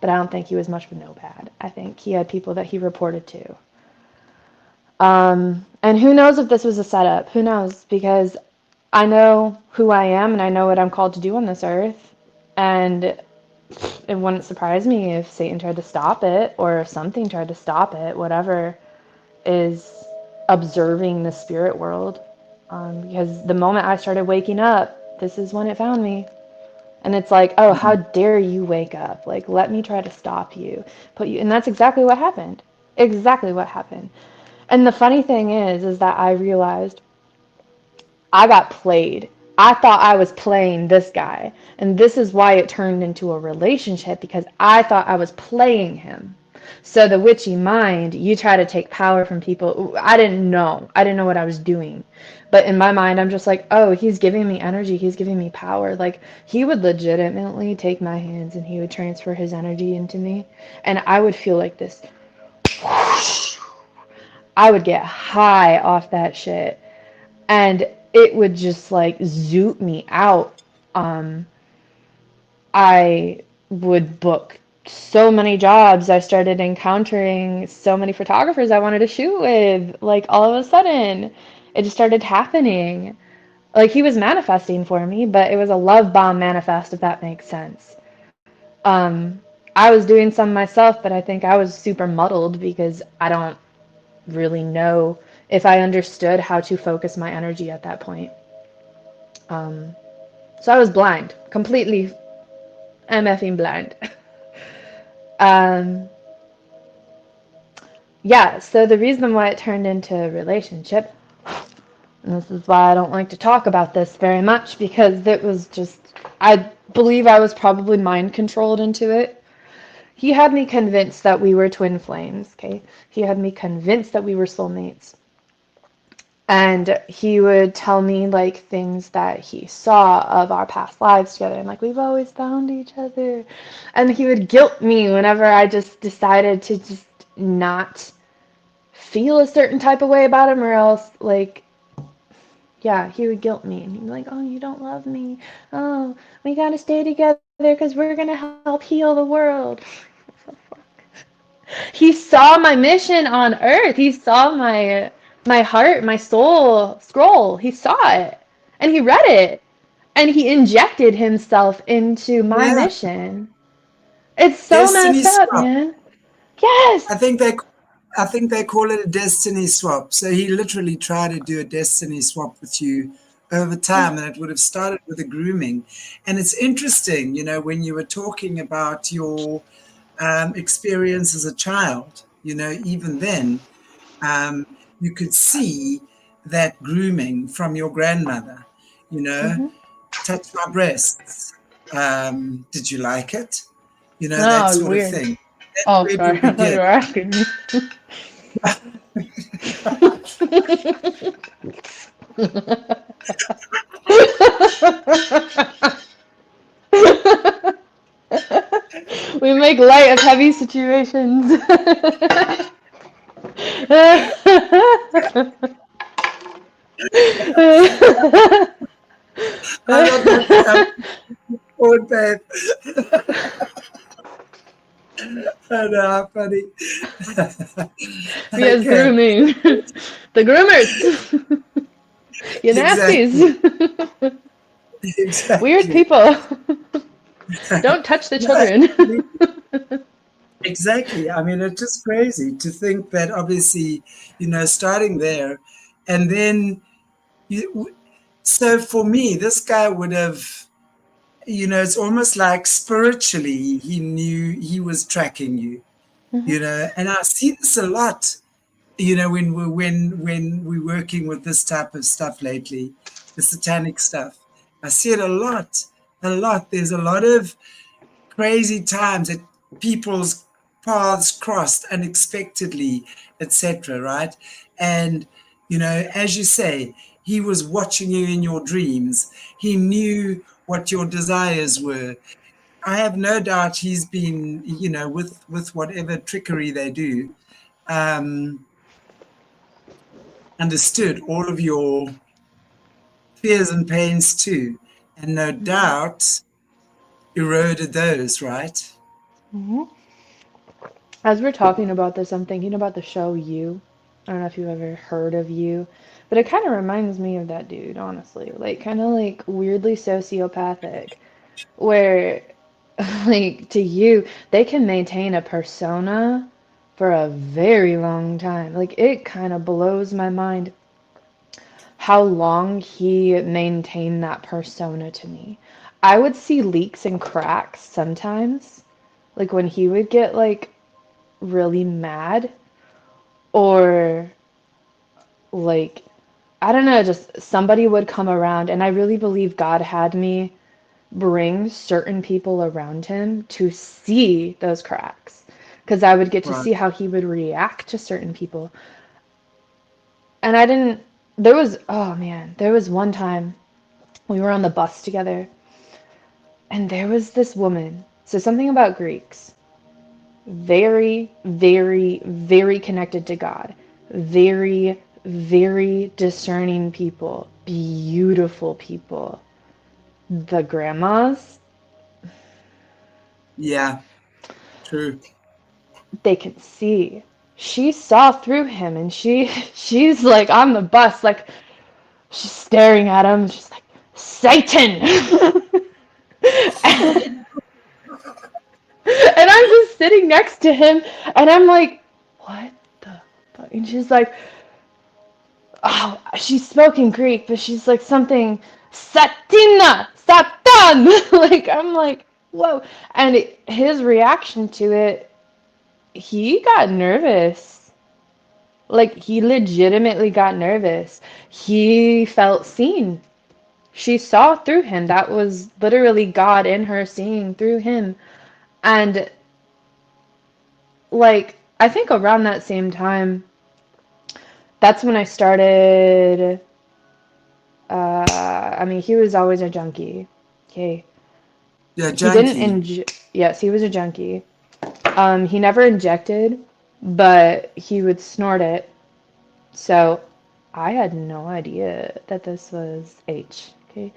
But I don't think he was much of a nomad. I think he had people that he reported to. And who knows if this was a setup? Who knows? Because I know who I am and I know what I'm called to do on this earth. And it wouldn't surprise me if Satan tried to stop it or if something tried to stop it, whatever is observing the spirit world. Because the moment I started waking up, this is when it found me. And it's like, oh, how dare you wake up? Like, let me try to stop you. Put you, and that's exactly what happened. Exactly what happened. And the funny thing is that I realized I got played. I thought I was playing this guy. And this is why it turned into a relationship because I thought I was playing him. So the witchy mind, you try to take power from people. I didn't know. I didn't know what I was doing. But in my mind, I'm just like, oh, he's giving me energy. He's giving me power. Like, he would legitimately take my hands and he would transfer his energy into me. And I would feel like this. I would get high off that shit. And it would just like zoot me out. Um, I would book so many jobs. I started encountering so many photographers I wanted to shoot with. Like all of a sudden, it just started happening. Like he was manifesting for me, but it was a love bomb manifest, if that makes sense. I was doing some myself, but I think I was super muddled because I don't really know if I understood how to focus my energy at that point. Um, so I was blind, completely MFing blind. um, yeah, so the reason why it turned into a relationship, and this is why I don't like to talk about this very much, because it was just, I believe I was probably mind controlled into it. He had me convinced that we were twin flames, okay? He had me convinced that we were soulmates. And he would tell me like things that he saw of our past lives together, and like we've always found each other. And he would guilt me whenever I just decided to just not feel a certain type of way about him, or else like, yeah, he would guilt me and he'd be like, oh, you don't love me, oh, we gotta stay together because we're gonna help heal the world. He saw my mission on earth. He saw my heart, my soul scroll. He saw it and he read it and he injected himself into my Yeah. mission. It's so Destiny messed up, swap. man. Yes. I think they I think they call it a destiny swap. So he literally tried to do a destiny swap with you over time, and it would have started with a grooming. And it's interesting, when you were talking about your experience as a child, even then, you could see that grooming from your grandmother, you know, Mm-hmm. touch my breasts. Did you like it? That Oh, sort of weird. thing. That's Oh, where it sorry. would I thought you begin. were asking me. We make light of heavy situations. I'm not that old, babe. I know, how funny. Yes, Okay, grooming. The groomers. You exactly, nasties. Weird exactly. people. Don't touch the No, children. exactly. I mean, it's just crazy to think that obviously, starting there, and then you. So for me, this guy would have, it's almost like spiritually, he knew he was tracking you, Mhm. and I see this a lot, when we're working with this type of stuff lately, the satanic stuff. I see it a lot, a lot. There's a lot of crazy times that people's paths crossed unexpectedly, etc. Right? And as you say, he was watching you in your dreams. He knew what your desires were. I have no doubt he's been, with whatever trickery they do, um, understood all of your fears and pains too, and no doubt eroded those, right? Mhm. As we're talking about this, I'm thinking about the show You. I don't know if you've ever heard of You, but it kind of reminds me of that dude, honestly. Like, kind of like weirdly sociopathic, where, like, to you, they can maintain a persona for a very long time. Like, it kind of blows my mind how long he maintained that persona to me. I would see leaks and cracks sometimes, like when he would get like really mad, or like, I don't know, just somebody would come around, and I really believe God had me bring certain people around him to see those cracks, because I would get to Right. see how he would react to certain people. And I didn't, there was, oh man, there was one time we were on the bus together, and there was this woman. So, something about Greeks, very, very, very connected to God, very, very discerning people, beautiful people. The grandmas, Yeah, true. they can see. She saw through him, and she's like on the bus, like she's staring at him. She's like, Satan. And I'm just sitting next to him, and I'm like, what the fuck? And she's like, oh, she spoke in Greek, but she's like something, Satina, Satan. Like, I'm like, whoa. And his reaction to it, he got nervous. Like, he legitimately got nervous. He felt seen. She saw through him. That was literally God in her seeing through him. And, like, I think around that same time, That's when I started. I mean, he was always a junkie. Okay. Yeah, He didn't junkie. Yes, he was a junkie. He never injected, but he would snort it. So I had no idea that this was H. Okay.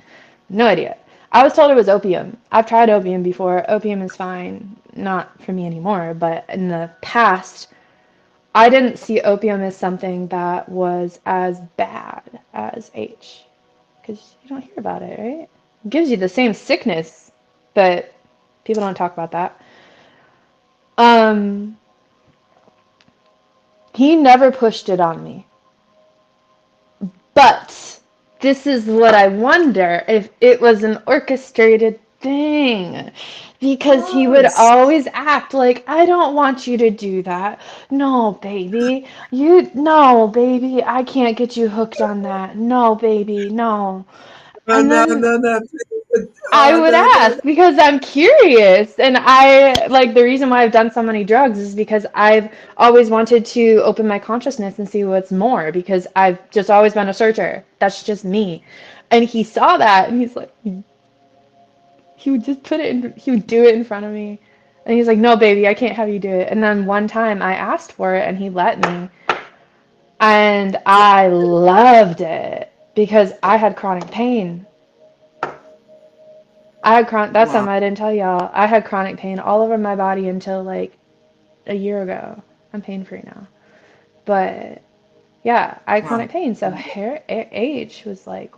No idea. I was told it was opium. I've tried opium before. Opium is fine. Not for me anymore, but in the past, I didn't see opium as something that was as bad as H. Because you don't hear about it, right? It gives you the same sickness, but people don't talk about that. Um, he never pushed it on me. But this is what I wonder if it was an orchestrated thing. Because he would Yes. always act like, I don't want you to do that. No, baby. No, baby. I can't get you hooked on that. No, baby. No. Oh, And no, then no, no. I Oh, would no, no, ask because I'm curious. And like, the reason why I've done so many drugs is because I've always wanted to open my consciousness and see what's more because I've just always been a searcher. That's just me. And he saw that and he's like, he would just he would do it in front of me. And he's like, no, baby, I can't have you do it. And then one time I asked for it and he let me. And I loved it because I had chronic pain. That's wow, something I didn't tell y'all. I had chronic pain all over my body until like a year ago. I'm pain free now. But yeah, I had wow. chronic pain. So hair age was like,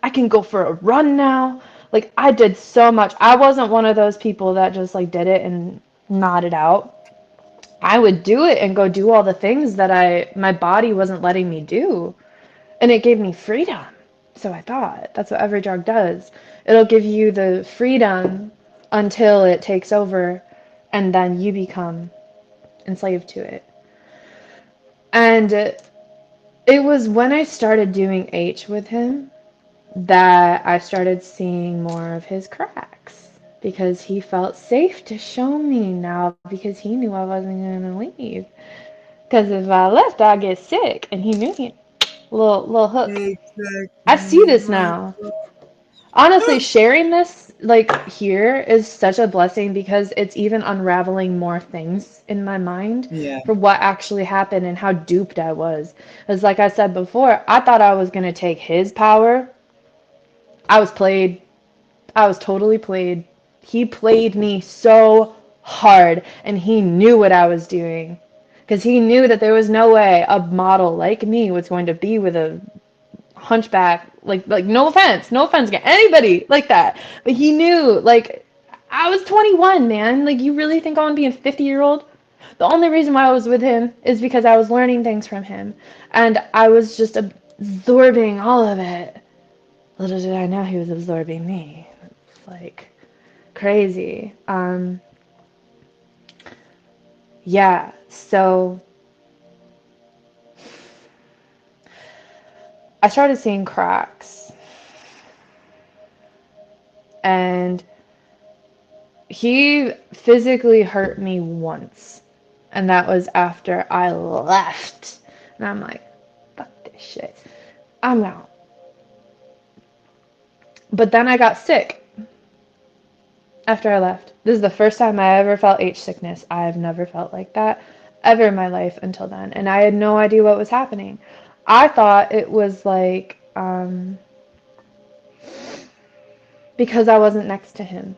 I can go for a run now. Like I did so much. I wasn't one of those people that just like did it and nodded out. I would do it and go do all the things that my body wasn't letting me do. And it gave me freedom. So I thought that's what every drug does. It'll give you the freedom until it takes over, and then you become enslaved to it. And it was when I started doing H with him that I started seeing more of his cracks because he felt safe to show me now because he knew I wasn't going to leave. Because if I left, I'd get sick, and he knew it. Little hook. I see Exactly. this My now. God. Honestly, sharing this like here is such a blessing because it's even unraveling more things in my mind Yeah. for what actually happened and how duped I was. Because like I said before, I thought I was gonna take his power. I was played. I was totally played. He played me so hard and he knew what I was doing. Because he knew that there was no way a model like me was going to be with a hunchback, like no offense to anybody like that, but he knew, like, I was 21, man. Like, you really think I want to be a 50-year-old? The only reason why I was with him is because I was learning things from him and I was just absorbing all of it. Little did I know he was absorbing me. It's like crazy. Yeah, so I started seeing cracks and he physically hurt me once, and that was after I left. And I'm like, fuck this shit. I'm out. But then I got sick after I left. This is the first time I ever felt H sickness. I've never felt like that ever in my life until then. And I had no idea what was happening. I thought it was like, because I wasn't next to him.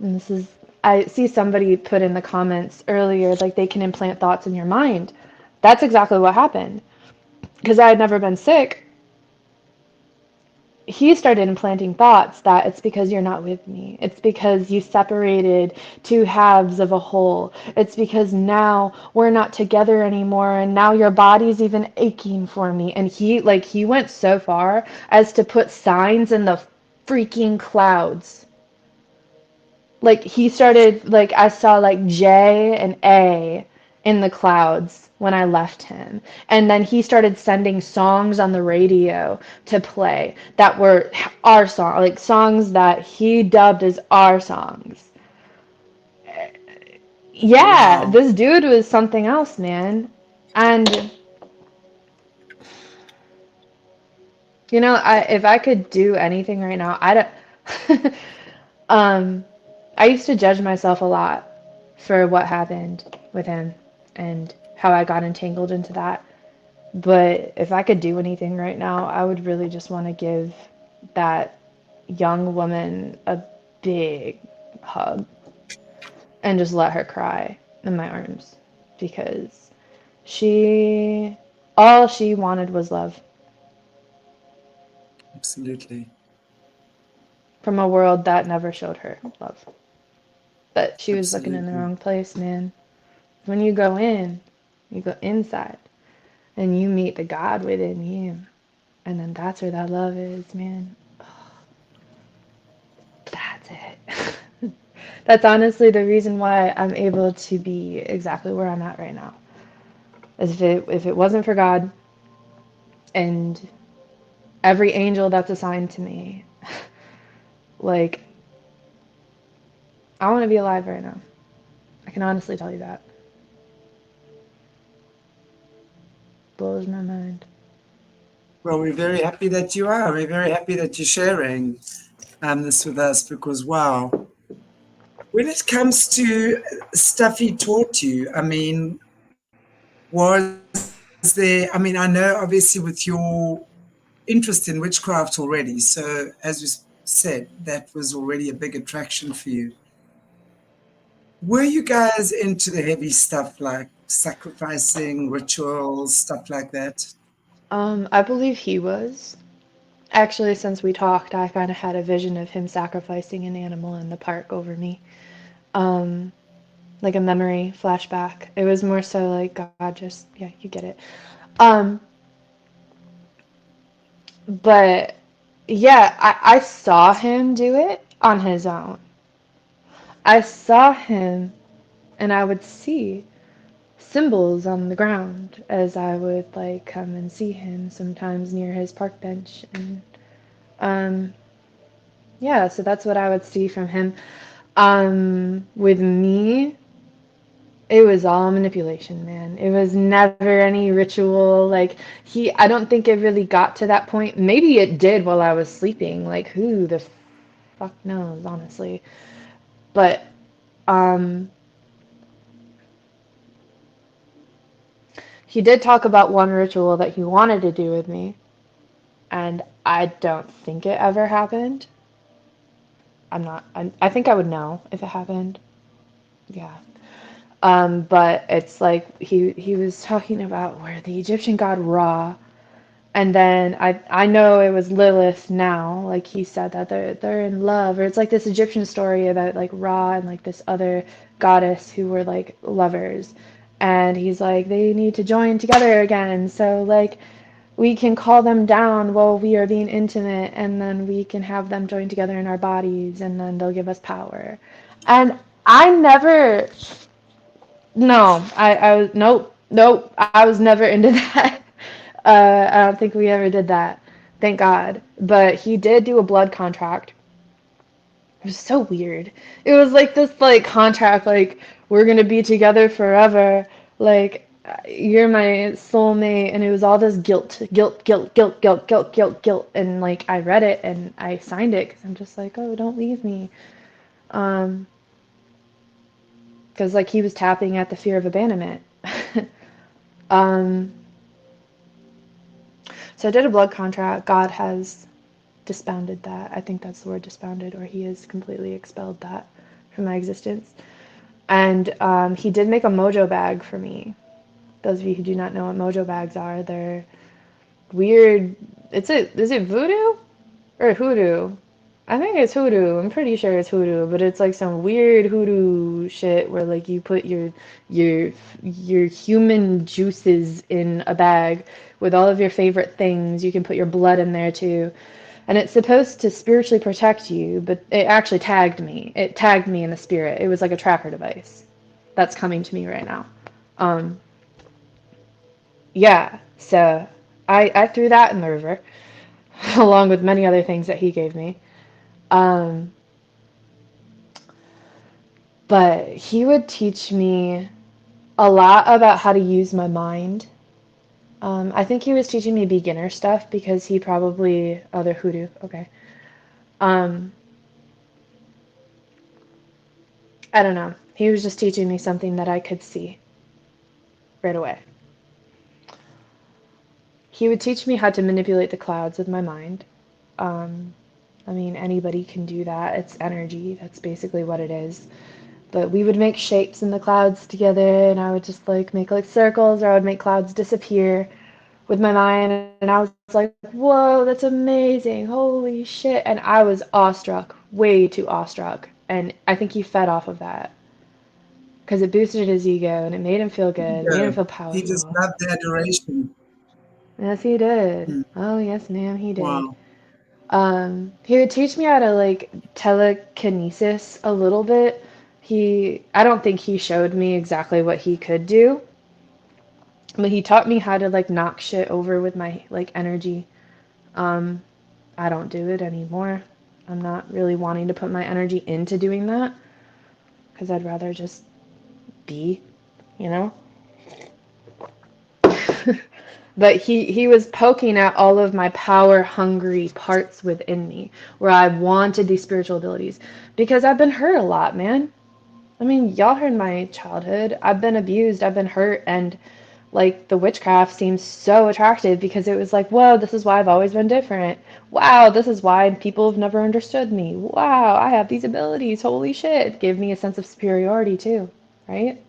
And this is, I see somebody put in the comments earlier, like they can implant thoughts in your mind. That's exactly what happened. Because I had never been sick, he started implanting thoughts that it's because you're not with me. It's because you separated two halves of a whole. It's because now we're not together anymore and now your body's even aching for me. And he went so far as to put signs in the freaking clouds. Like he started, like I saw like J and A in the clouds when I left him. And then he started sending songs on the radio to play that were our song, like songs that he dubbed as our songs. Yeah, Wow. this dude was something else, man. And you know, if I could do anything right now, I don't. I used to judge myself a lot for what happened with him and how I got entangled into that. But if I could do anything right now, I would really just want to give that young woman a big hug and just let her cry in my arms because she, all she wanted was love Absolutely. from a world that never showed her love. But she was looking in the Absolutely. wrong place, man. When you go in, you go inside and you meet the God within you. And then that's where that love is, man. That's it. That's honestly the reason why I'm able to be exactly where I'm at right now. As if it wasn't for God and every angel that's assigned to me, like I want to be alive right now. I can honestly tell you that. Blows my mind. Well, we're very happy that you are. We're very happy that you're sharing this with us because, wow, when it comes to stuff he taught you, I mean, was there, I mean, I know obviously with your interest in witchcraft already, so as we said, that was already a big attraction for you. Were you guys into the heavy stuff like sacrificing, rituals, stuff like that? I believe he was. Actually, since we talked, I kind of had a vision of him sacrificing an animal in the park over me. Um, like a memory flashback. It was more so like God just, yeah, you get it. Um, but yeah, I saw him do it on his own. I saw him and I would see symbols on the ground as I would like come and see him sometimes near his park bench and um yeah, so that's what I would see from him. With me, it was all manipulation, man. It was never any ritual. Like I don't think it really got to that point. Maybe it did while I was sleeping. Like who the fuck knows, honestly. But um, he did talk about one ritual that he wanted to do with me, and I don't think it ever happened. I'm not. I think I would know if it happened. Yeah. But it's like he was talking about where the Egyptian god Ra. And then I know it was Lilith now, like he said that they're in love, or it's like this Egyptian story about like Ra and like this other goddess who were like lovers, and he's like they need to join together again, so like we can call them down while we are being intimate, and then we can have them join together in our bodies, and then they'll give us power. And I never, no, I was nope, I was never into that. I don't think we ever did that. Thank God. But he did do a blood contract. It was so weird. It was like this like contract like we're going to be together forever. Like you're my soulmate, and it was all this guilt, and like I read it and I signed it cuz I'm just like, "Oh, don't leave me." Um cuz like he was tapping at the fear of abandonment. um so I did a blood contract. God has disbanded that. I think that's the word, disbanded, or he has completely expelled that from my existence. And he did make a mojo bag for me. Those of you who do not know what mojo bags are, they're weird. Is it voodoo or hoodoo? I think it's hoodoo. I'm pretty sure it's hoodoo, but it's like some weird hoodoo shit where like you put your your human juices in a bag with all of your favorite things. You can put your blood in there too. And it's supposed to spiritually protect you, but it actually tagged me. It tagged me in the spirit. It was like a tracker device. That's coming to me right now. Um, yeah, so I threw that in the river, along with many other things that he gave me. Um, but he would teach me. a lot about how to use my mind. I think he was teaching me beginner stuff because he probably, oh, they're hoodoo, okay. Um, I don't know. He was just teaching me something that I could see right away. He would teach me how to manipulate the clouds with my mind. Um, I mean, anybody can do that. It's energy. That's basically what it is. But we would make shapes in the clouds together, and I would just like make like circles, or I would make clouds disappear with my mind. And I was like, whoa, that's amazing. Holy shit. And I was awestruck, way too awestruck. And I think he fed off of that because it boosted his ego and it made him feel good, made him Ego. feel He just powerful. loved the adoration. Yes, he did. Hmm. Oh, yes, ma'am, he did. Wow. He would teach me how to like telekinesis a little bit. I don't think he showed me exactly what he could do, but he taught me how to like knock shit over with my like energy. Um, I don't do it anymore. I'm not really wanting to put my energy into doing that because I'd rather just be, you know? But he was poking at all of my power hungry parts within me where I wanted these spiritual abilities because I've been hurt a lot, man. I mean, y'all heard my childhood. I've been abused, I've been hurt, and like the witchcraft seems so attractive because it was like, whoa, this is why I've always been different. Wow, this is why people have never understood me. Wow, I have these abilities. Holy shit. It gave me a sense of superiority too, right?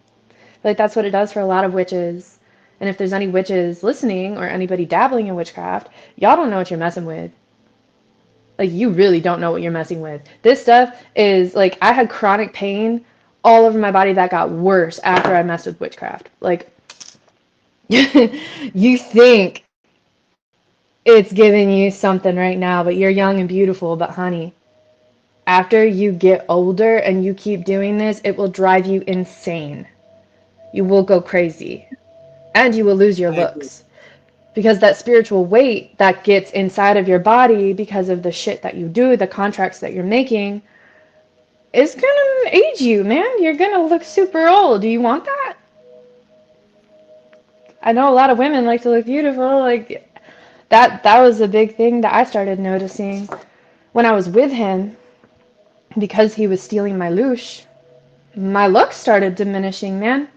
Like that's what it does for a lot of witches. And if there's any witches listening or anybody dabbling in witchcraft, y'all don't know what you're messing with. Like you really don't know what you're messing with. This stuff is like I had chronic pain all over my body that got worse after I messed with witchcraft. Like you think it's giving you something right now, but you're young and beautiful, but honey, after you get older and you keep doing this, it will drive you insane. You will go crazy and you will lose your I agree. looks because that spiritual weight that gets inside of your body because of the shit that you do, the contracts that you're making, is gonna age you, man. You're gonna look super old. Do you want that? I know a lot of women like to look beautiful. Like that was a big thing that I started noticing when I was with him because he was stealing my louche. My looks started diminishing, man.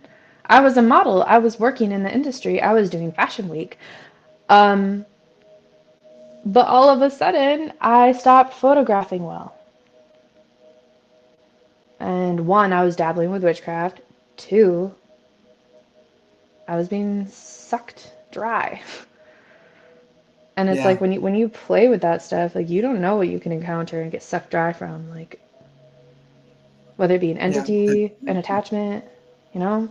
I was a model. I was working in the industry. I was doing fashion week. Um, but all of a sudden, I stopped photographing well. And one, I was dabbling with witchcraft. Two, I was being sucked dry. And it's Yeah. like when you play with that stuff, like you don't know what you can encounter and get sucked dry from, like whether it be an Yeah. entity, an attachment, you know?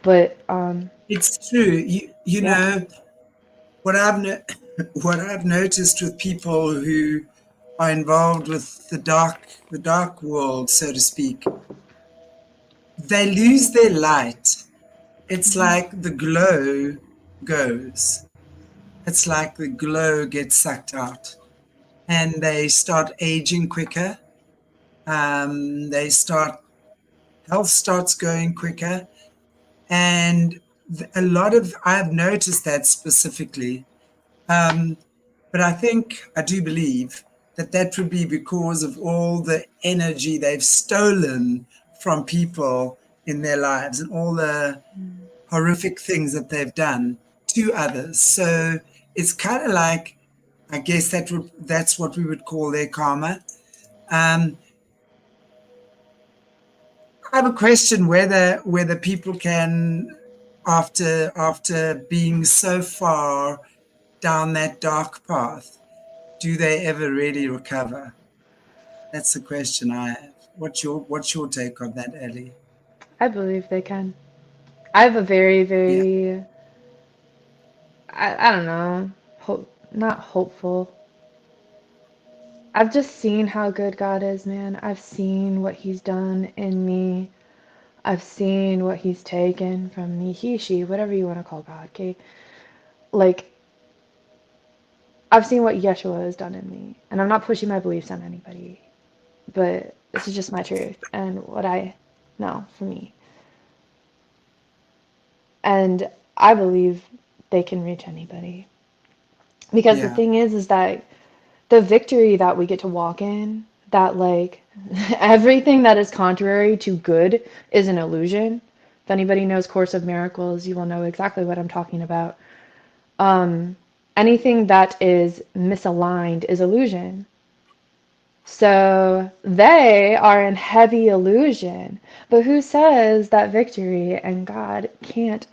But It's true. You yeah. know what what I've noticed with people who are involved with the dark world, so to speak, they lose their light. It's Mhm. like the glow goes. It's like the glow gets sucked out, and they start aging quicker. They start health starts going quicker, and a lot of I've noticed that specifically. Um, but I do believe that that would be because of all the energy they've stolen from people in their lives and all the horrific things that they've done to others. So it's kind of like, I guess that's what we would call their karma. Um, I have a question whether people can, after being so far down that dark path, do they ever really recover? That's the question I have. What's your take on that, Ellie? I believe they can. I have a very, Yeah, very, I don't know, not hopeful. I've just seen how good God is, man. I've seen what He's done in me. I've seen what He's taken from me. He, she, whatever you want to call God, okay? Like, I've seen what Yeshua has done in me. And I'm not pushing my beliefs on anybody, but this is just my truth and what I know for me. And I believe they can reach anybody. Because the Yeah. thing is that the victory that we get to walk in, that like everything that is contrary to good is an illusion. If anybody knows Course of Miracles, you will know exactly what I'm talking about. Um, Anything that is misaligned is illusion. So they are in heavy illusion. But who says that victory and God can't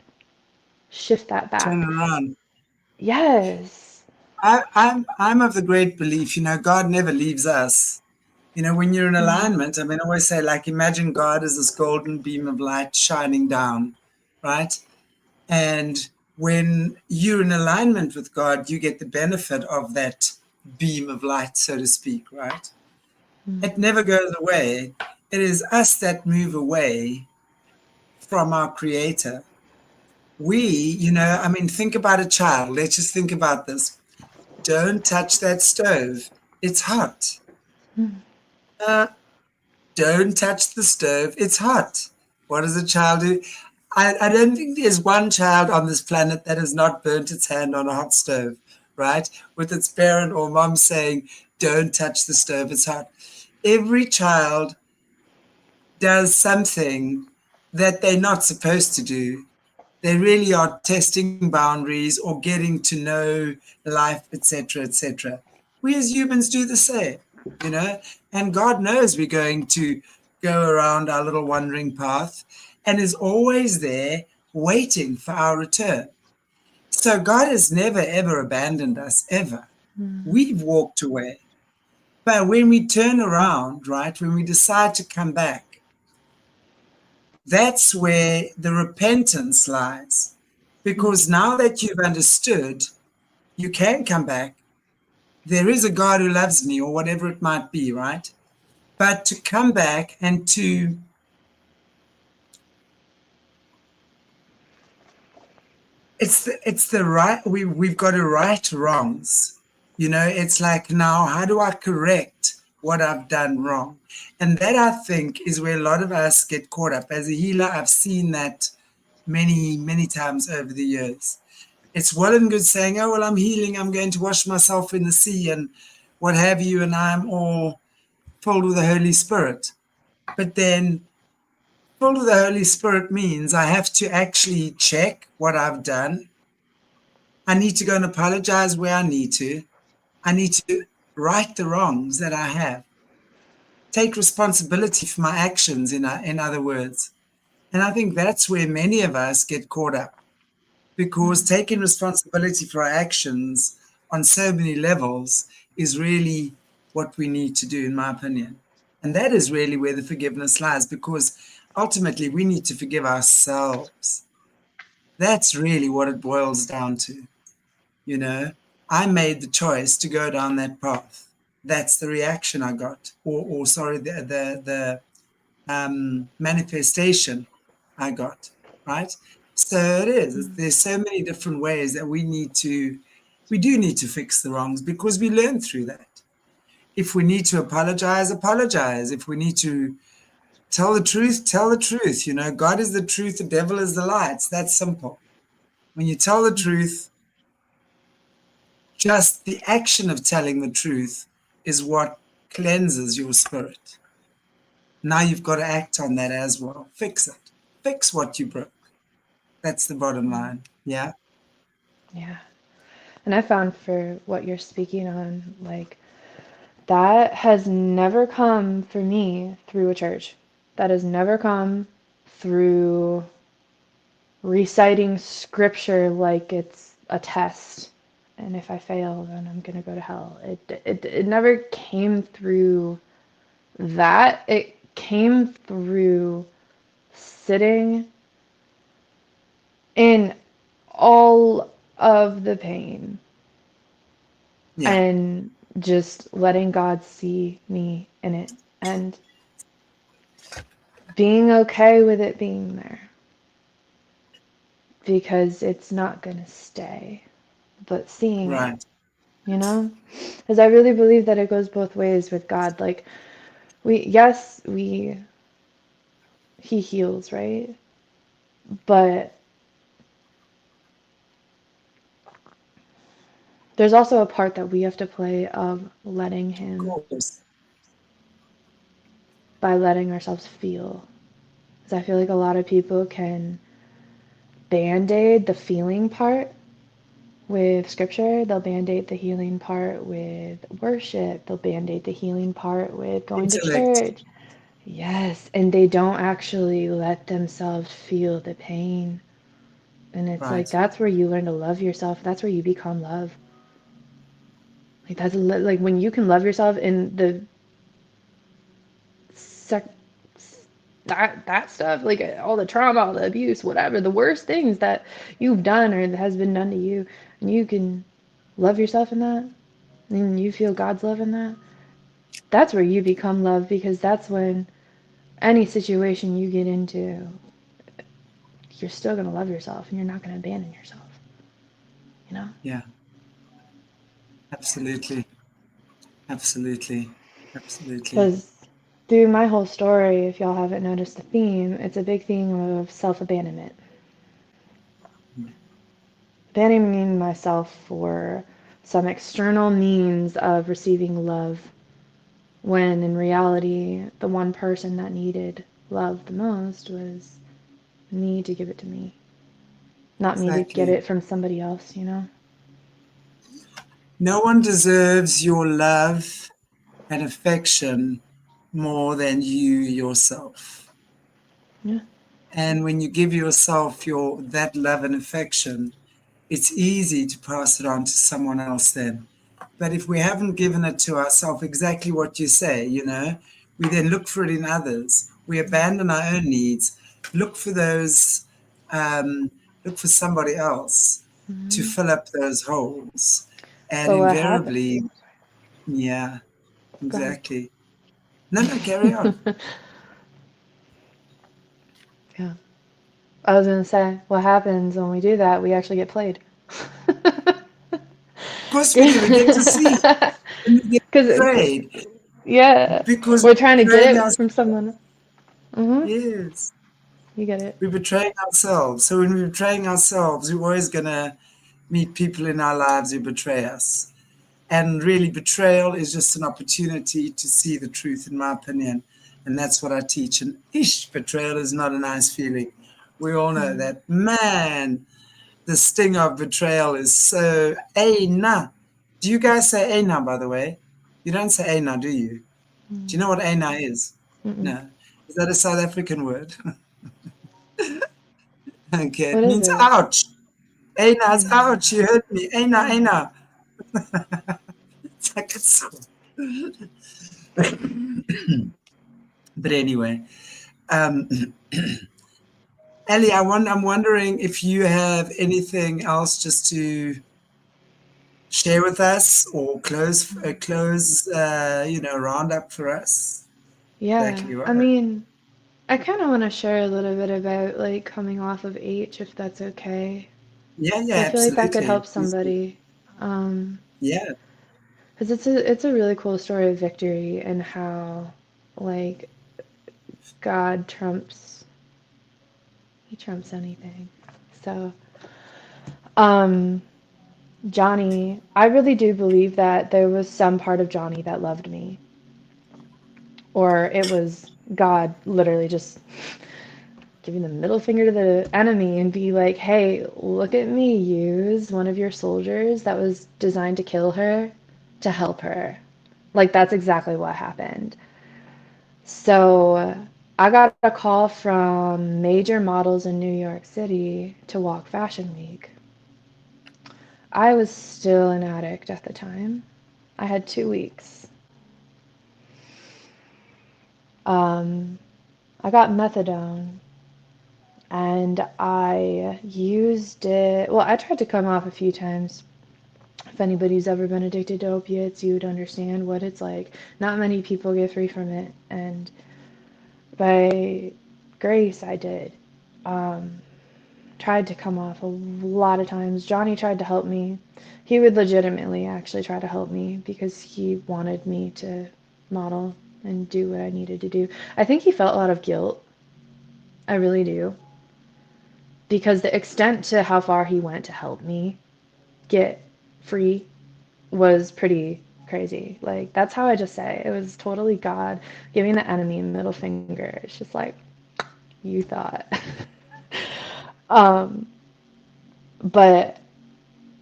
shift that Turn back? around. Yes. I'm of the great belief, God never leaves us. When you're in Mm, alignment, I mean, I always say, like, imagine God as this golden beam of light shining down, right? And when you're in alignment with God, you get the benefit of that beam of light, so to speak, right? mm, It never goes away. It is us that move away from our Creator. I mean, think about a child. Let's just think about this. Don't touch that stove. It's hot. mm, Uh, don't touch the stove. It's hot. What does a child do? I don't think there's one child on this planet that has not burnt its hand on a hot stove, right? With its parent or mom saying, don't touch the stove. It's hot. Every child does something that they're not supposed to do. They really are testing boundaries or getting to know life, etc., etc. We as humans do the same, you know, and God knows we're going to go around our little wandering path and is always there waiting for our return. So God has never, ever abandoned us, ever. mm, We've walked away. But when we turn around, right, when we decide to come back, that's where the repentance lies. mm, Because now that you've understood, you can come back. There is a God who loves me, or whatever it might be, right? But to come back and to, it's the right, we've got to right wrongs. It's like, now, how do I correct what I've done wrong? And that, I think, is where a lot of us get caught up. As a healer, I've seen that many, many times over the years. It's well and good saying, oh, well, I'm healing, I'm going to wash myself in the sea and what have you, and I'm all filled with the Holy Spirit. But then filled with the Holy Spirit means I have to actually check what I've done. I need to go and apologize where I need to. I need to right the wrongs that I have. Take responsibility for my actions, in other words. And I think that's where many of us get caught up, because mm, taking responsibility for our actions on so many levels is really what we need to do, in my opinion. And that is really where the forgiveness lies, because ultimately we need to forgive ourselves. That's really what it boils down to. You know, I made the choice to go down that path. That's the reaction I got, or sorry, the manifestation I got, right? So it is. mm, There's so many different ways that we do need to fix the wrongs, because we learn through that. If we need to apologize, apologize. If we need to tell the truth, tell the truth. God is the truth, the devil is the lie. It's that simple. When you tell the truth, just the action of telling the truth is what cleanses your spirit. Now you've got to act on that as well. Fix it. Fix what you broke. That's the bottom mm. line. Yeah. Yeah. And I found for what you're speaking on, like, that has never come for me through a church. That has never come through reciting scripture like it's a test. And if I fail, then I'm going to go to hell. It never came through that. It came through sitting in all of the pain Yeah. and just letting God see me in it and being okay with it being there because it's not going to stay, but seeing it, Right. you know? Because I really believe that it goes both ways with God. Like, yes, He heals, right? But there's also a part that we have to play of letting Of him, course. by letting ourselves feel. Because I feel like a lot of people can band-aid the feeling part with scripture, they'll band-aid the healing part with worship, they'll band-aid the healing part with going to Intellect. church. Yes, and they don't actually let themselves feel the pain. And it's like Right. that's where you learn to love yourself. That's where you become love. Like that's like when you can love yourself in the sec that stuff, like all the trauma, all the abuse, whatever, the worst things that you've done or that has been done to you, and you can love yourself in that, and you feel God's love in that. That's where you become love because that's when any situation you get into, you're still gonna love yourself and you're not gonna abandon yourself. You know? Yeah. Absolutely. Absolutely. Absolutely. Because through my whole story, if y'all haven't noticed the theme, it's a big theme of self-abandonment. Abandoning myself for some external means of receiving love, when in reality, the one person that needed love the most was me to give it to me, not me to get Exactly. it from somebody else, you know? No one deserves your love and affection more than you yourself. Yeah. And when you give yourself that love and affection, it's easy to pass it on to someone else then. But if we haven't given it to ourselves, exactly what you say, we then look for it in others. We abandon our own needs, look for those, look for somebody else to Mm-hmm. fill up those holes. And But what happened? invariably, yeah, Go ahead. exactly. No, no, carry on. Yeah. I was gonna say, what happens when we do that? We actually get played. Of course we do. We get to see. And we get Because, betrayed yeah, because we're trying to we're get betraying it ourselves. from someone. Mm-hmm. Yes. You get it. We're betraying ourselves. So when we're betraying ourselves, we're always going to meet people in our lives who betray us. And really, betrayal is just an opportunity to see the truth, in my opinion. And that's what I teach. And betrayal is not a nice feeling. We all know Mm. that. Man, the sting of betrayal is so. Aina. Do you guys say Aina, by the way? You don't say Aina, do you? Do you Mm. know what Aina is? Mm-mm. No. Is that a South African word? Okay, What it is means it? ouch. Aina is Mm. ouch. You hurt me. Aina, Aina. It's like it's so. But anyway, um, Ellie, I'm wondering if you have anything else just to share with us or roundup for us. Yeah, Exactly I right. mean, I kind of want to share a little bit about like coming off of H, if that's okay. Yeah, yeah, So I feel like that could absolutely. help somebody. Um, Yeah, because it's a really cool story of victory and how like God trumps anything. So, um, Johnny, I really do believe that there was some part of Johnny that loved me, or it was God literally just giving the middle finger to the enemy and be like, hey, look at me use one of your soldiers that was designed to kill her to help her. Like, that's exactly what happened. So, I got a call from major models in New York City to walk Fashion Week. I was still an addict at the time. I had 2 weeks. Um, I got methadone and I used it. Well, I tried to come off a few times. If anybody's ever been addicted to opiates, you would understand what it's like. Not many people get free from it, and by grace, I did. Um, Tried to come off a lot of times. Johnny tried to help me. He would legitimately actually try to help me because he wanted me to model and do what I needed to do. I think he felt a lot of guilt. I really do. Because the extent to how far he went to help me get free, was pretty crazy. Like, that's how I just say it. It was totally God giving the enemy a middle finger. It's just like, you thought. um, but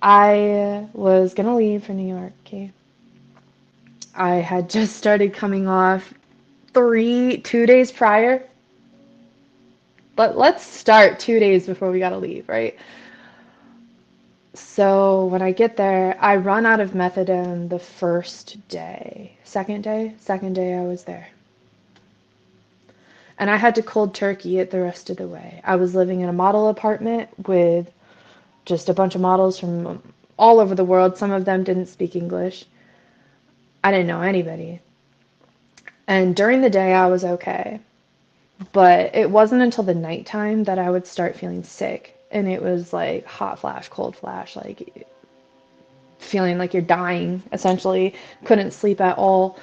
I was gonna leave for New York, okay? I had just started coming off 2 days prior. But let's start 2 days before we gotta leave, right? So when I get there, I run out of methadone the first day. Second day I was there. And I had to cold turkey it the rest of the way. I was living in a model apartment with just a bunch of models from all over the world. Some of them didn't speak English. I didn't know anybody. And during the day, I was okay. But it wasn't until the nighttime that I would start feeling sick. And it was like hot flash, cold flash, like feeling like you're dying, essentially. Couldn't sleep at all.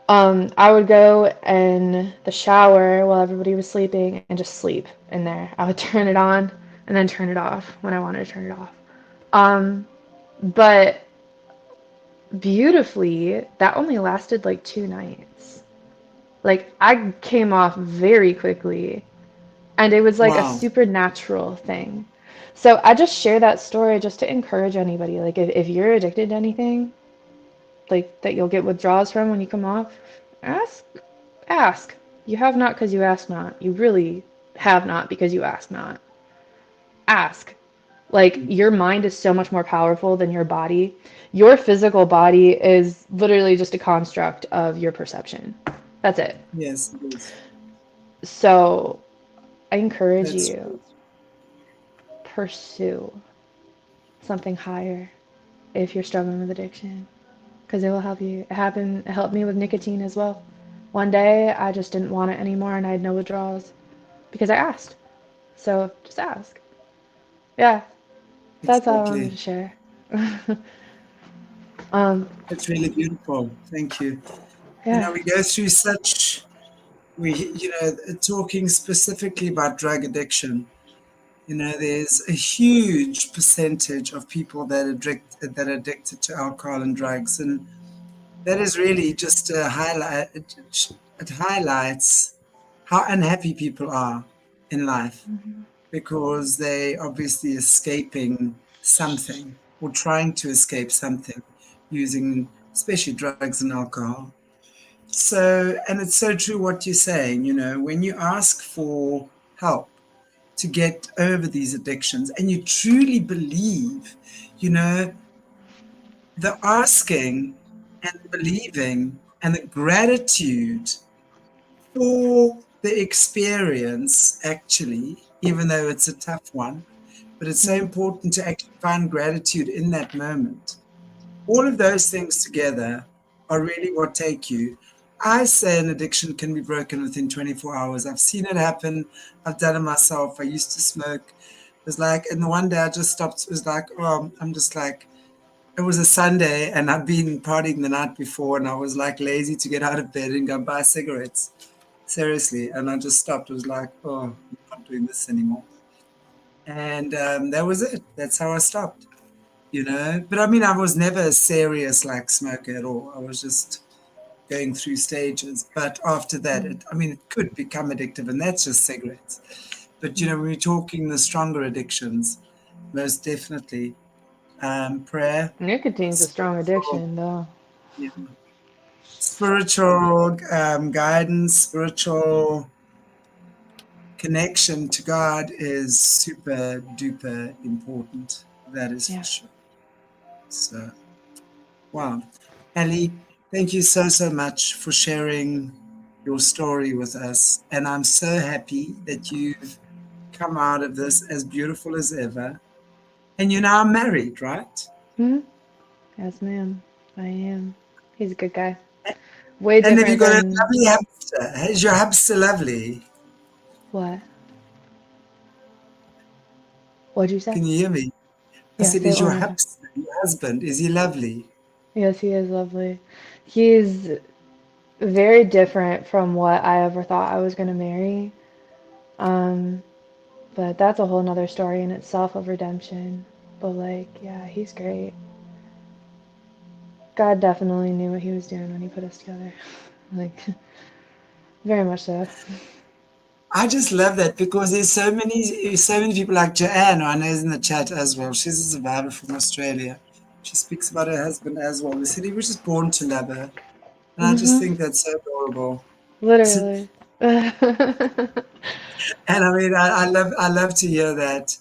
I would go in the shower while everybody was sleeping and just sleep in there. I would turn it on and then turn it off when I wanted to turn it off. But beautifully, that only lasted like 2 nights. Like, I came off very quickly, and it was like a Wow. supernatural thing. So I just share that story just to encourage anybody. Like, if you're addicted to anything, like that you'll get withdrawals from when you come off, ask. Ask. You have not because you ask not. You really have not because you ask not. Ask. Like, your mind is so much more powerful than your body. Your physical body is literally just a construct of your perception. That's it. Yes, it is. So I encourage That's you, pursue something higher if you're struggling with addiction, because it will help you. It helped me with nicotine as well. One day I just didn't want it anymore and I had no withdrawals because I asked. So just ask. Yeah, that's all I wanted exactly. to share. um, That's really beautiful. Thank you. yeah. We go through such, talking specifically about drug addiction, there's a huge percentage of people that are addicted to alcohol and drugs. And that is really just a highlight. It highlights how unhappy people are in life Mhm. because they obviously escaping something or trying to escape something using especially drugs and alcohol. So, and it's so true what you're saying, when you ask for help to get over these addictions and you truly believe, you know, the asking and the believing and the gratitude for the experience, actually, even though it's a tough one, but it's so Mm. important to actually find gratitude in that moment. All of those things together are really what take you. I say an addiction can be broken within 24 hours. I've seen it happen. I've done it myself. I used to smoke. It was like, and the one day I just stopped. It was like, oh, I'm just like, it was a Sunday and I'd been partying the night before and I was like lazy to get out of bed and go buy cigarettes. Seriously. And I just stopped. It was like, oh, I'm not doing this anymore. And that was it. That's how I stopped. But I mean, I was never a serious like smoker at all. I was just going through stages. But after that, Mm. it could become addictive, and that's just cigarettes. But Mm. when we're talking the stronger addictions, most definitely prayer, Nicotine's a strong spiritual, addiction, though. yeah, spiritual guidance, spiritual connection to God is super duper important. That is for Yeah. sure. So. Wow. Ellie, thank you so, so much for sharing your story with us. And I'm so happy that you've come out of this as beautiful as ever. And you're now married, right? Hmm. Yes, ma'am. I am. He's a good guy. Way And have you different got a than lovely hamster? Is your hamster lovely? what? What'd you say? Can you hear me? I Yeah, said, say it is one your more time. hamster, your husband, is he lovely? Yes, he is lovely. He's very different from what I ever thought I was going to marry. Um, but that's a whole nother story in itself of redemption. But like, yeah, he's great. God definitely knew what he was doing when he put us together. Like, very much so. I just love that because there's so many people like Joanne, who I know is in the chat as well. She's a survivor from Australia. She speaks about her husband as well. They said he was just born to love her. And I just Hmm. think that's so adorable. Literally. And I mean, I love to hear that.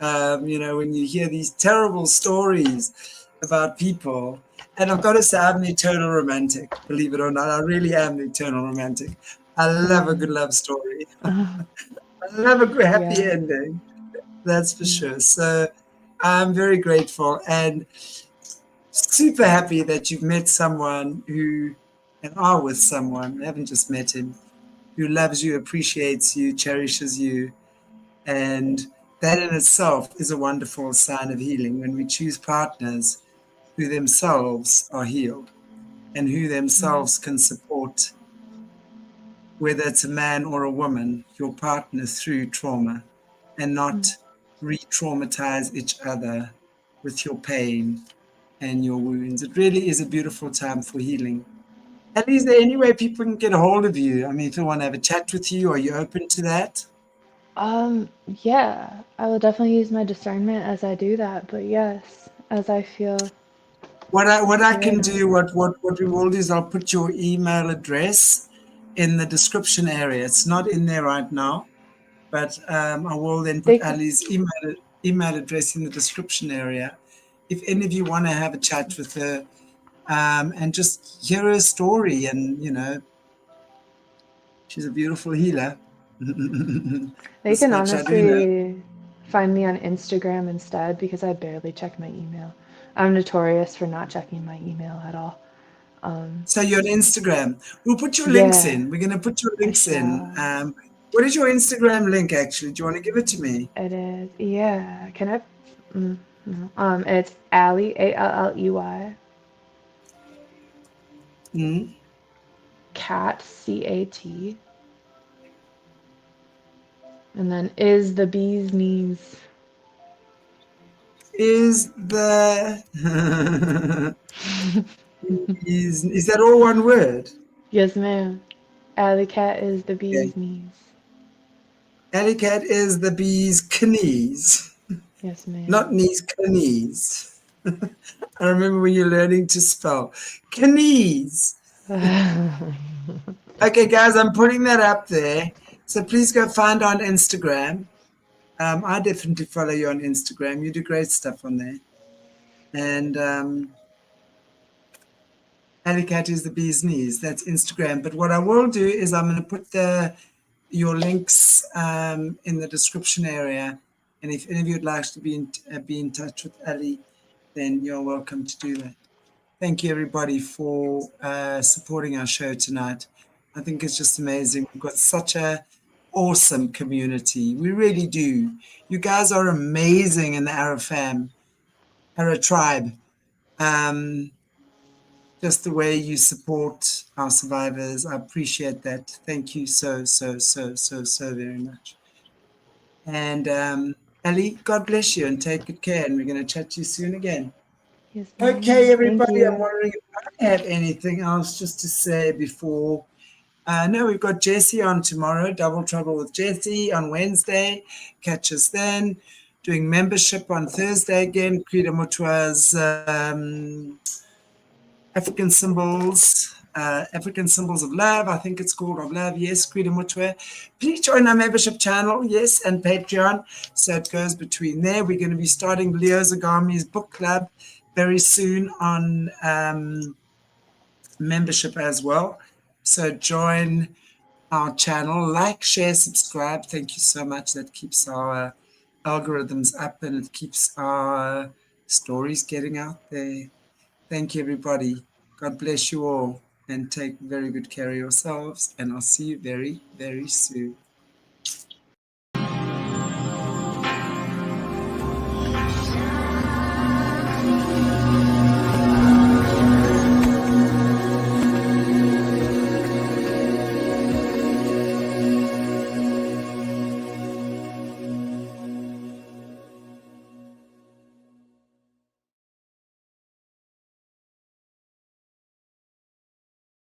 You know, when you hear these terrible stories about people, and I've got to say, I'm the eternal romantic. Believe it or not, I really am the eternal romantic. I love a good love story. I love a good happy Yeah. ending. That's for Mm. sure. So I'm very grateful and super happy that you've met someone who, and are with someone, I haven't just met him, who loves you, appreciates you, cherishes you. And that in itself is a wonderful sign of healing when we choose partners who themselves are healed and who Mm. themselves can support, whether it's a man or a woman, your partner through trauma and Mm. not re traumatize each other with your pain and your wounds. It really is a beautiful time for healing. And is there any way people can get a hold of you? I mean, if they want to have a chat with you, are you open to that? Yeah, I will definitely use my discernment as I do that, but yes, as I feel What I right can now. do, what we will do is I'll put your email address in the description area. It's not in there right now, but I will then put They can, Ali's email address in the description area. If any of you want to have a chat with her and just hear her story, and she's a beautiful healer. they This can much I do know. honestly find me on Instagram instead because I barely check my email. I'm notorious for not checking my email at all. Um, So you're on Instagram. We'll put your links yeah, in. We're going to put your I links in. shall. What is your Instagram link, actually? Do you want to give it to me? It is. Yeah. Can I? No. It's Alley, Alley, Mm. cat, Cat, and then is the bee's knees. Is the is that all one word? Yes, ma'am. Alley cat is the Okay. bee's knees. Alley cat is the bee's knees, Yes, ma'am. not knees, knees. I remember when you're learning to spell knees. Okay, guys, I'm putting that up there. So please go find her on Instagram. I definitely follow you on Instagram. You do great stuff on there. And Alley cat is the bee's knees. That's Instagram. But what I will do is I'm going to put your links in the description area. And if any of you would like to be in touch with Ali, then you're welcome to do that. Thank you, everybody, for supporting our show tonight. I think it's just amazing. We've got such a awesome community. We really do. You guys are amazing in the Arrow tribe. Um, just the way you support our survivors. I appreciate that. Thank you so very much. And Ali, God bless you and take good care. And we're going to chat to you soon again. Yes, Okay, ma'am. Thank everybody, I'm you. wondering if I have anything else just to say before. No, we've got Jesse on tomorrow, Double Trouble with Jesse on Wednesday. Catch us then. Doing membership on Thursday again. Krita Mutwa's African symbols of love. I think it's called of love. Yes, Krita Mutwa. Please join our membership channel. Yes, and Patreon. So it goes between there. We're going to be starting Leo Zagami's book club very soon on membership as well. So join our channel, like, share, subscribe. Thank you so much. That keeps our algorithms up and it keeps our stories getting out there. Thank you, everybody. God bless you all and take very good care of yourselves. And I'll see you very, very soon.